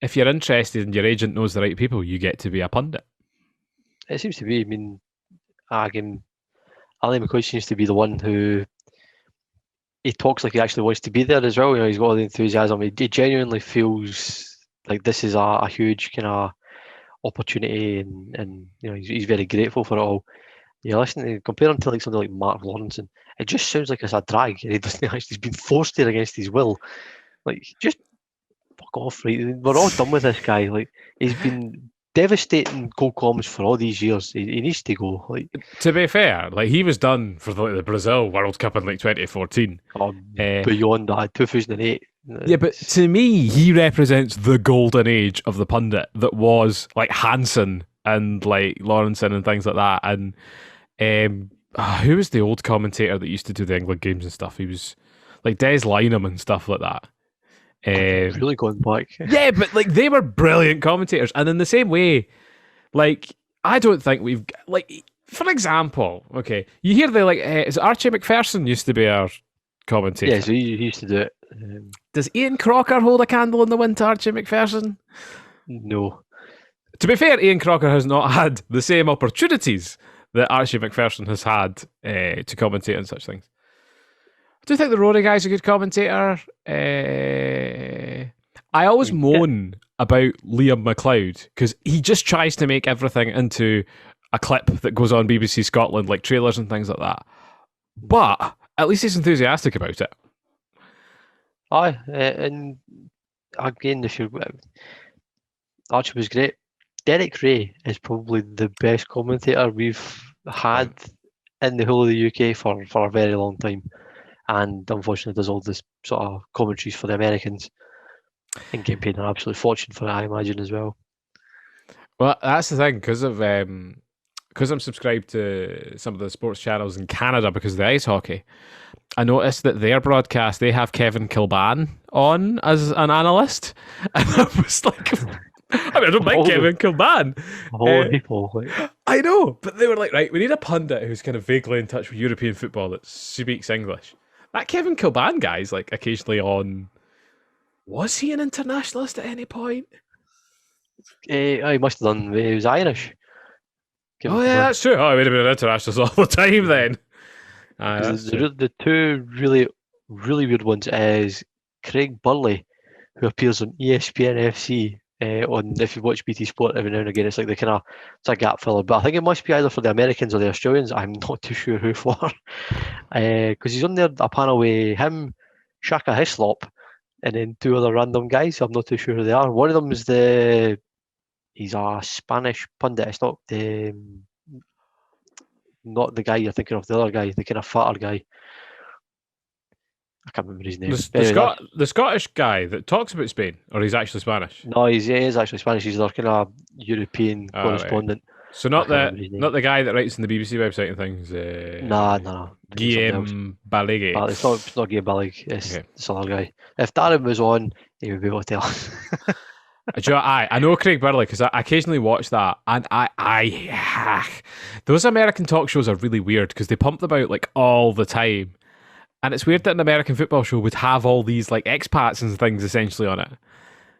if you're interested and your agent knows the right people, you get to be a pundit. It seems to be. I mean, again, Ali McCoy seems to be the one who he talks like he actually wants to be there as well. He's got all the enthusiasm. He genuinely feels like this is a huge kind of opportunity, and he's very grateful for it all. Compare him to like somebody like Mark Lawrence, it just sounds like it's a drag, and he doesn't actually. He's been forced there against his will. Like, just fuck off, right? We're all done with this guy. Like, he's been devastating goal comms for all these years. He needs to go. Like, to be fair, like he was done for the Brazil World Cup in like 2014. Beyond that, 2008. Yeah, but to me, he represents the golden age of the pundit that was like Hansen and like Lawrenson and things like that. And who was the old commentator that used to do the England games and stuff? He was like Des Lynam and stuff like that. Really going back. Yeah, but like they were brilliant commentators. And in the same way, like I don't think we've like, for example, okay, you hear the like is it Archie McPherson used to be our commentator? Yeah, so he used to do it. Does Ian Crocker hold a candle in the wind to Archie McPherson? No. To be fair, Ian Crocker has not had the same opportunities that Archie McPherson has had to commentate on such things. I do think the Rory guy's a good commentator. I always moan about Liam McLeod because he just tries to make everything into a clip that goes on BBC Scotland, like trailers and things like that. But at least he's enthusiastic about it. Aye, and again, Archie was great. Derek Ray is probably the best commentator we've had in the whole of the UK for a very long time, and unfortunately does all this sort of commentaries for the Americans and getting paid an absolute fortune for it, I imagine, as well. Well, that's the thing, because I'm subscribed to some of the sports channels in Canada because of the ice hockey. I noticed that their broadcast, they have Kevin Kilban on as an analyst, and I was like, I don't like Kevin Kilban. People, I know, but they were like, right, we need a pundit who's kind of vaguely in touch with European football that speaks English. That Kevin Kilban guy's like occasionally on. Was he an internationalist at any point? He must have done. He was Irish. Oh yeah, that's true. Oh, he would have been an internationalist all the time then. The two really weird ones is Craig Burley, who appears on ESPN FC. On if you watch BT Sport every now and again, it's like it's a gap filler. But I think it must be either for the Americans or the Australians. I'm not too sure who for. Because he's on there a panel with him, Shaka Hislop, and then two other random guys. I'm not too sure who they are. One of them is he's a Spanish pundit. It's not the guy you're thinking of. The other guy, the kind of fatter guy. I can't remember his name. The Scottish guy that talks about Spain, or he's actually Spanish? No, he is actually Spanish. He's their kind of European correspondent. Right. So not the guy that writes in the BBC website and things. No. Guillaume Balig. It's not Guillaume Balig. It's this other guy. If Darren was on, he would be able to tell us. I know Craig Burley because I occasionally watch that, and those American talk shows are really weird because they pump them out like all the time. And it's weird that an American football show would have all these like expats and things essentially on it.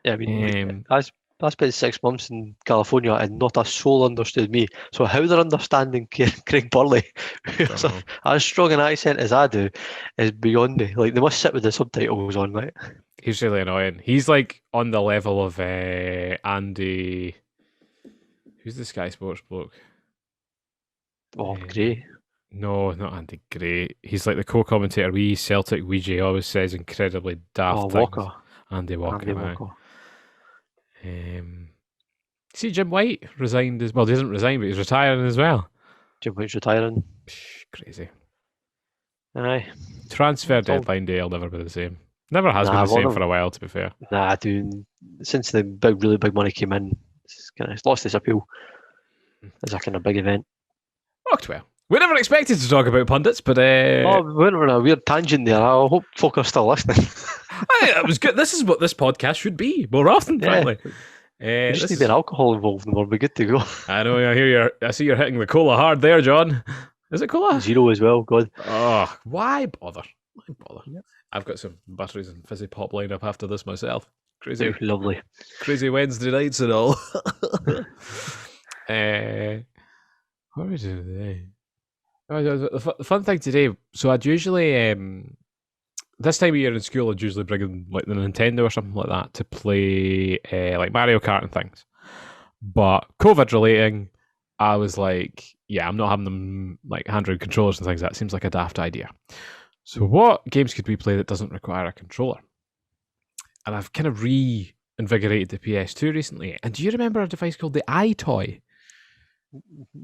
Yeah, I mean, I spent 6 months in California and not a soul understood me. So how they're understanding Craig Burley, who has as strong an accent as I do, is beyond me. Like they must sit with the subtitles on, right? He's really annoying. He's like on the level of Andy. Who's the Sky Sports bloke? Oh, Gray. No, not Andy Gray. He's like the co-commentator. Celtic Ouija always says incredibly daft things. Walker. Andy Walker. See, Jim White resigned as well. He doesn't resign, but he's retiring as well. Jim White's retiring. Crazy. Aye. Transfer deadline day will never be the same. Never has been the same for a while, to be fair. Nah, dude. Since the really big money came in, it's lost its appeal as a kind of big event. Worked well. We never expected to talk about pundits, but we went on a weird tangent there. I hope folk are still listening. That was good. This is what this podcast should be more often, frankly. Just need alcohol involved, and we'll be good to go. I know. I see you're hitting the cola hard there, John. Is it cola? Zero as well. God. Oh, why bother? Yep. I've got some batteries and fizzy pop lined up after this myself. Crazy, lovely. Crazy Wednesday nights and all. What are we doing today? The fun thing today, so I'd usually, this time of year in school, I'd usually bring in like the Nintendo or something like that to play like Mario Kart and things. But COVID relating, I was like, yeah, I'm not having them like Android controllers and things. That seems like a daft idea. So what games could we play that doesn't require a controller? And I've kind of reinvigorated the PS2 recently. And do you remember a device called the iToy?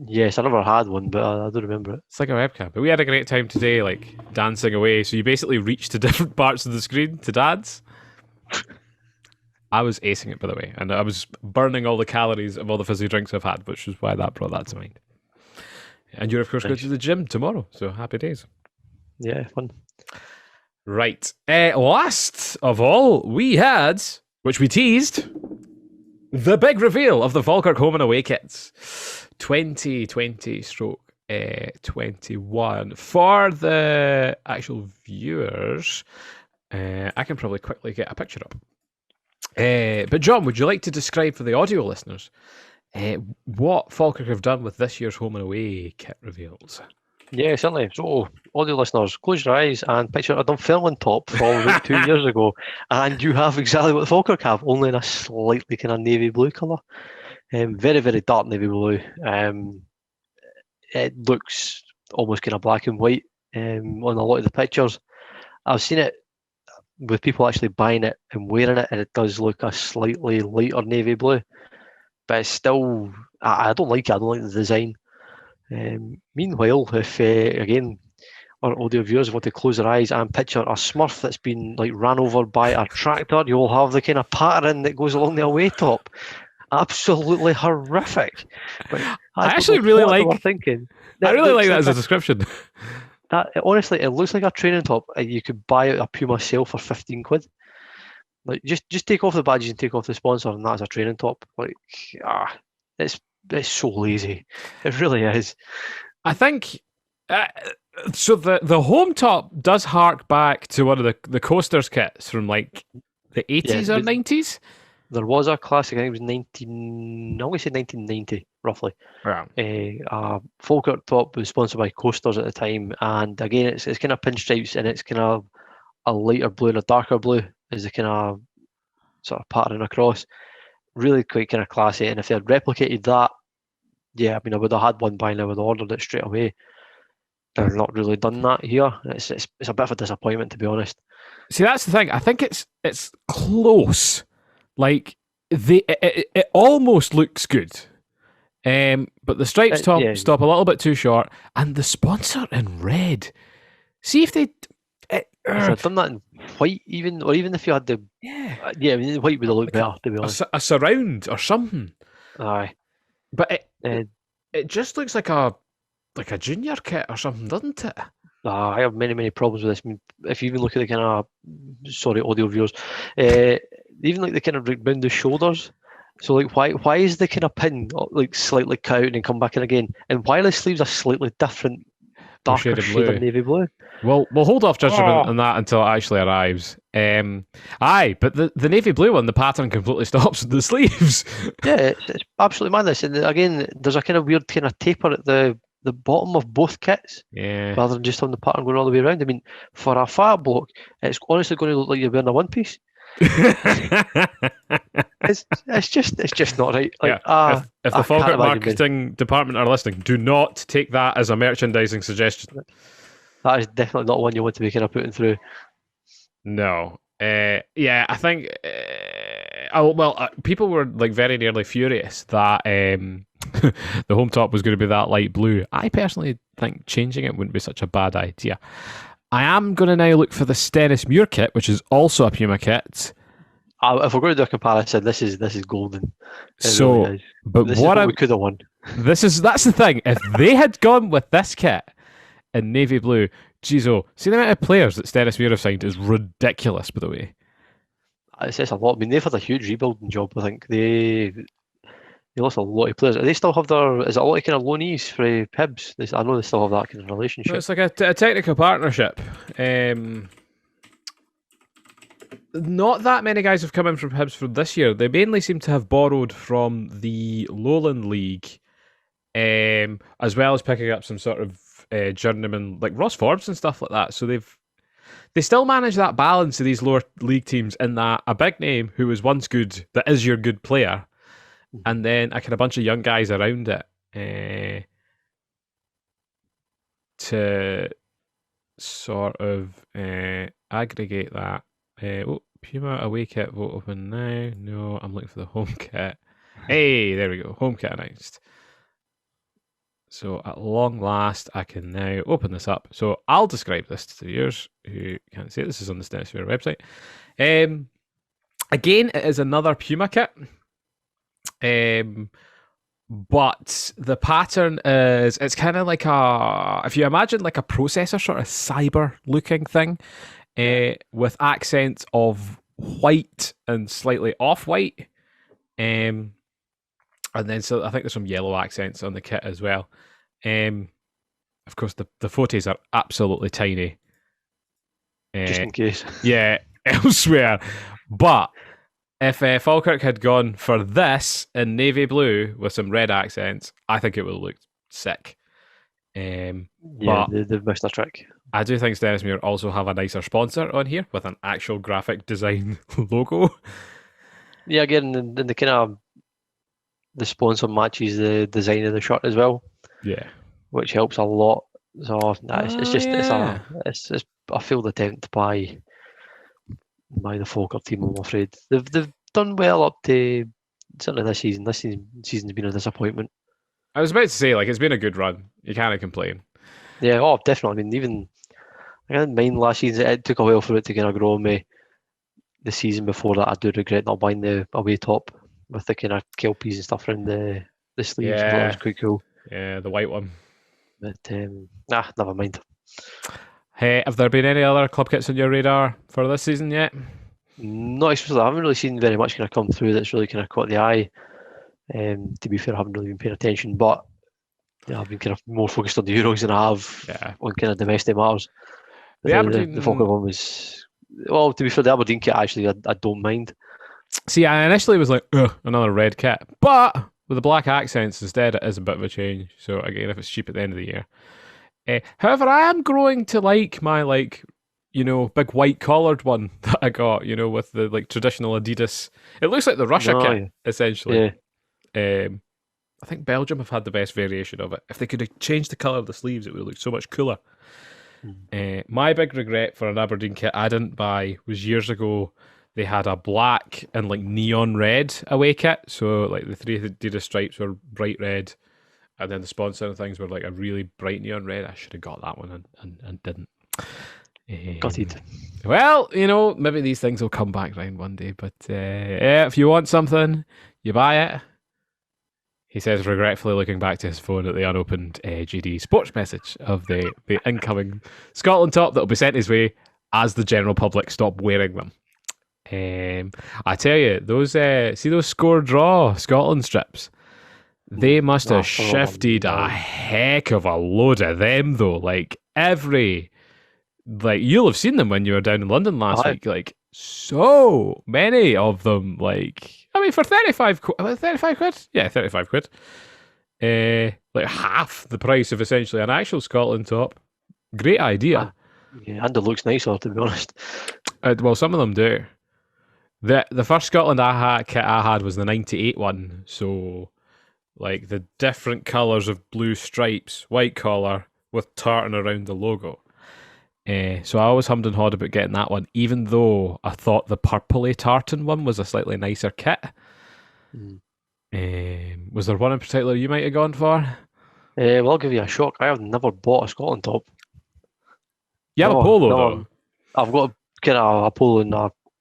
Yes, I never had one, but I do remember it. It's like a webcam. But we had a great time today, like dancing away. So you basically reach to different parts of the screen to dance. I was acing it, by the way, and I was burning all the calories of all the fizzy drinks I've had, which is why that brought that to mind. And you're, of course, going Nice. to the gym tomorrow, so happy days. Yeah, fun. Right. Last of all, we had, which we teased, the big reveal of the Falkirk home and away kits. 2020 stroke 21. For the actual viewers, I can probably quickly get a picture up. But John, would you like to describe for the audio listeners what Falkirk have done with this year's home and away kit reveals? Yeah, certainly. So, audio listeners, close your eyes and picture a Dunfermline top from about 2 years ago, and you have exactly what the Falkirk have, only in a slightly kind of navy blue colour. Very, very dark navy blue. It looks almost kind of black and white on a lot of the pictures. I've seen it with people actually buying it and wearing it, and it does look a slightly lighter navy blue, but it's still, I don't like it. I don't like the design. Meanwhile, if again our audio viewers want to close their eyes and picture a Smurf that's been like ran over by a tractor, you will have the kind of pattern that goes along the away top. Absolutely horrific. But I actually really like. Thinking. I really like that as a description. That honestly, it looks like a training top. You could buy a Puma sale for 15 quid. Like just take off the badges and take off the sponsor, and that's a training top. Like it's so lazy. It really is. I think so. The home top does hark back to one of the coasters kits from like the 80s or 90s. There was a classic. I think it was 1990, roughly. Yeah. Falkirk top was sponsored by Coasters at the time, and again, it's kind of pinstripes, and it's kind of a lighter blue and a darker blue is the kind of sort of pattern across. Really quite kind of classy. And if they had replicated that, yeah, I mean, I would have had one by now. I would have ordered it straight away. They're not really done that here. It's a bit of a disappointment, to be honest. See, that's the thing. I think it's close. Like it almost looks good. But the stripes stop a little bit too short, and the sponsor in red. See if they. If I'd done that in white, or even if you had the I mean, white would have looked better, to be honest. A surround or something. Aye, but it just looks like a junior kit or something, doesn't it? I have many problems with this. I mean, if you even look at the kind of audio viewers, even like the kind of round the shoulders. So like why is the kind of pin like slightly cut out and come back in again? And why are the sleeves are slightly different, darker shade of navy blue? Well, we'll hold off judgment on that until it actually arrives. But the navy blue one, the pattern completely stops with the sleeves. Yeah, it's absolutely madness. And again, there's a kind of weird kind of taper at the bottom of both kits, rather than just on the pattern going all the way around. I mean, for a fat bloke, it's honestly going to look like you're wearing a one piece. It's just not right. Like, if the Falkirk marketing department are listening, do not take that as a merchandising suggestion. That is definitely not one you want to be kind of putting through. No. I think. People were like very nearly furious that the home top was going to be that light blue. I personally think changing it wouldn't be such a bad idea. I am going to now look for the Stenhousemuir kit, which is also a Puma kit. If we're going to do a comparison, this is golden. So, but this what we could have won. That's the thing. If they had gone with this kit in navy blue, see the amount of players that Stenhousemuir have signed is ridiculous. By the way, it says a lot. I mean, they've had a huge rebuilding job. I think they lost a lot of players. They still have is it a lot of kind of loanees for Hibs? I know they still have that kind of relationship. Well, it's like a technical partnership. Not that many guys have come in from Hibs from this year. They mainly seem to have borrowed from the Lowland League, as well as picking up some sort of journeyman like Ross Forbes and stuff like that. So they still manage that balance of these lower league teams in that a big name who was once good, that is your good player, and then a kind of bunch of young guys around it to sort of aggregate that. Puma away kit, vote open now. No, I'm looking for the home kit. Hey, there we go. Home kit announced. So at long last, I can now open this up. So I'll describe this to the viewers who can't see it. This is on the Stenhousemuir website. Again, it is another Puma kit. But the pattern is, it's kind of like if you imagine like a processor sort of cyber looking thing, with accents of white and slightly off white. And then so I think there's some yellow accents on the kit as well. Of course, the photos are absolutely tiny. Just in case. Yeah, elsewhere. But if Falkirk had gone for this in navy blue with some red accents, I think it would have looked sick. Yeah, they've missed a trick. I do think Stenhousemuir also have a nicer sponsor on here with an actual graphic design logo. Yeah, again, the kind of the sponsor matches the design of the shirt as well. Yeah, which helps a lot. So it's just it's a failed attempt by the Falkirk team. I'm afraid they've done well up to certainly this season. This season's been a disappointment. I was about to say, like, it's been a good run. You can't complain. Yeah, oh, definitely. I mean, even I didn't mind last season. It took a while for it to kind of grow on me. The season before that, I do regret not buying the away top with the kind of kelpies and stuff around the sleeves. Yeah. That was quite cool. Yeah, the white one. But never mind. Hey, have there been any other club kits on your radar for this season yet? Not especially. I haven't really seen very much kind of come through that's really kind of caught the eye. To be fair, I haven't really been paying attention, but yeah, I've been kind of more focused on the Euros than I have on kind of domestic matters. The Falkirk one was, well, to be fair, the Aberdeen kit actually I don't mind. See, I initially was like, ugh, another red kit, but with the black accents instead, it is a bit of a change. So again, if it's cheap at the end of the year. However, I am growing to like my big white collared one that I got, with the like traditional Adidas. It looks like the Russia kit, essentially. Yeah. I think Belgium have had the best variation of it. If they could have changed the colour of the sleeves, it would have looked so much cooler. My big regret for an Aberdeen kit I didn't buy was years ago. They had a black and like neon red away kit. So like the three Adidas stripes were bright red, and then the sponsor and things were like a really bright neon red. I should have got that one and didn't. Gutted. Well, maybe these things will come back round one day. But if you want something, you buy it. He says, regretfully looking back to his phone at the unopened GD sports message of the incoming Scotland top that will be sent his way as the general public stop wearing them. I tell you, those score draw Scotland strips, they must have shifted a heck of a load of them though. Like you'll have seen them when you were down in London last week. Like so many of them. Like I mean, for 35 quid, yeah, 35 quid. Like half the price of essentially an actual Scotland top. Great idea. Yeah, and it looks nicer to be honest. Well, some of them do. The first Scotland kit I had was the 98 one, so like the different colours of blue stripes, white collar with tartan around the logo. So I always hummed and hawed about getting that one, even though I thought the purpley tartan one was a slightly nicer kit. Was there one in particular you might have gone for? Well, I'll give you a shock. I have never bought a Scotland top. You have a polo though? I've got a polo and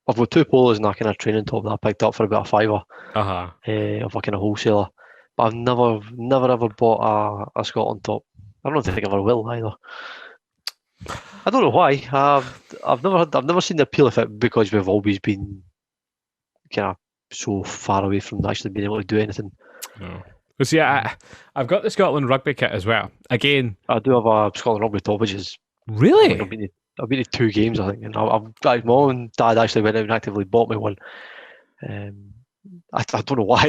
I've got two polos and a kind of training top that I picked up for about $5 of a kind of wholesaler. But I've never ever bought a Scotland top. I don't think I ever will either. I don't know why. I've never seen the appeal of it because we've always been kind of so far away from actually being able to do anything. No. Well, see, I've got the Scotland rugby kit as well. Again, I do have a Scotland rugby top, which is really. I've been to 2 games, I think, and my mum and dad actually went out and actively bought me one. I don't know why.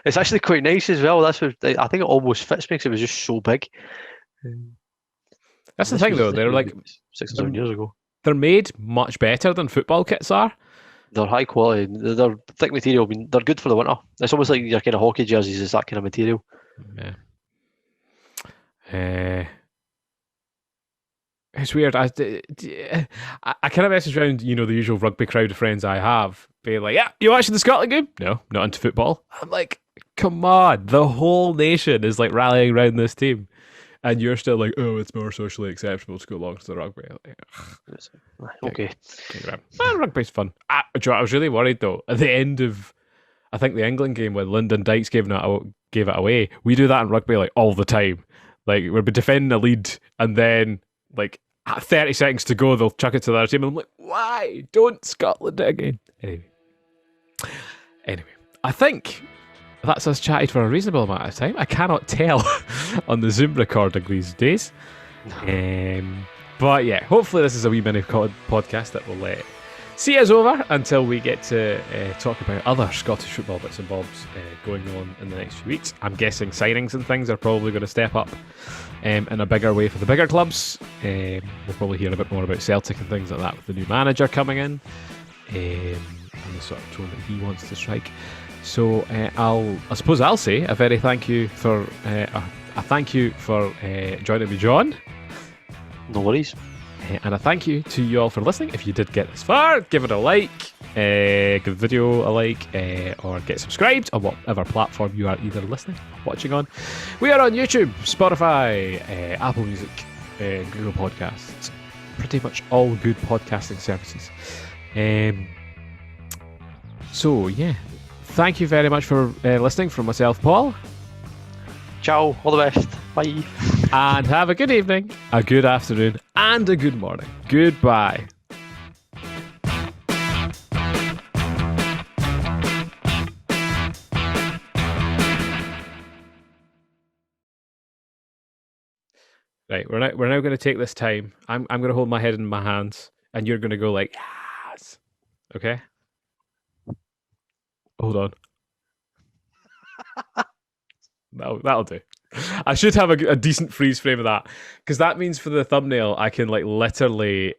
It's actually quite nice as well. That's what I think it almost fits me because it was just so big. That's the thing, though. They're like 6 or 7 years ago. They're made much better than football kits are. They're high quality. They're thick material. I mean, they're good for the winter. It's almost like your kind of hockey jerseys is that kind of material. Yeah. It's weird. I kind of message around, the usual rugby crowd of friends I have, being like, "Yeah, you watching the Scotland game? No, not into football." I'm like, "Come on!" The whole nation is like rallying around this team, and you're still like, oh, it's more socially acceptable to go along to the rugby. Like, Okay. Rugby's fun. I was really worried though. At the end of, I think the England game when Lyndon Dykes gave it away. We do that in rugby like all the time. Like we'll be defending a lead, and then like at 30 seconds to go, they'll chuck it to the other team. And I'm like, why? Don't Scotland it again. Anyway, I think that's us chatted for a reasonable amount of time. I cannot tell on the Zoom recording these days. But yeah, hopefully this is a wee mini podcast that will see us over until we get to talk about other Scottish football bits and bobs going on in the next few weeks. I'm guessing signings and things are probably going to step up in a bigger way for the bigger clubs. We'll probably hear a bit more about Celtic and things like that with the new manager coming in and the sort of tone that he wants to strike. So I suppose I'll say a very thank you for joining me, John. No worries. And a thank you to you all for listening. If you did get this far, give it a like, give the video a like, or get subscribed on whatever platform you are either listening or watching on. We are on YouTube, Spotify, Apple Music, Google Podcasts, pretty much all good podcasting services. So yeah, thank you very much for listening from myself, Paul. Ciao, all the best. Bye. And have a good evening, a good afternoon, and a good morning. Goodbye. Right, we're now going to take this time. I'm going to hold my head in my hands, and you're going to go like, yes. Okay? Hold on. That'll do. I should have a decent freeze frame of that, because that means for the thumbnail I can like literally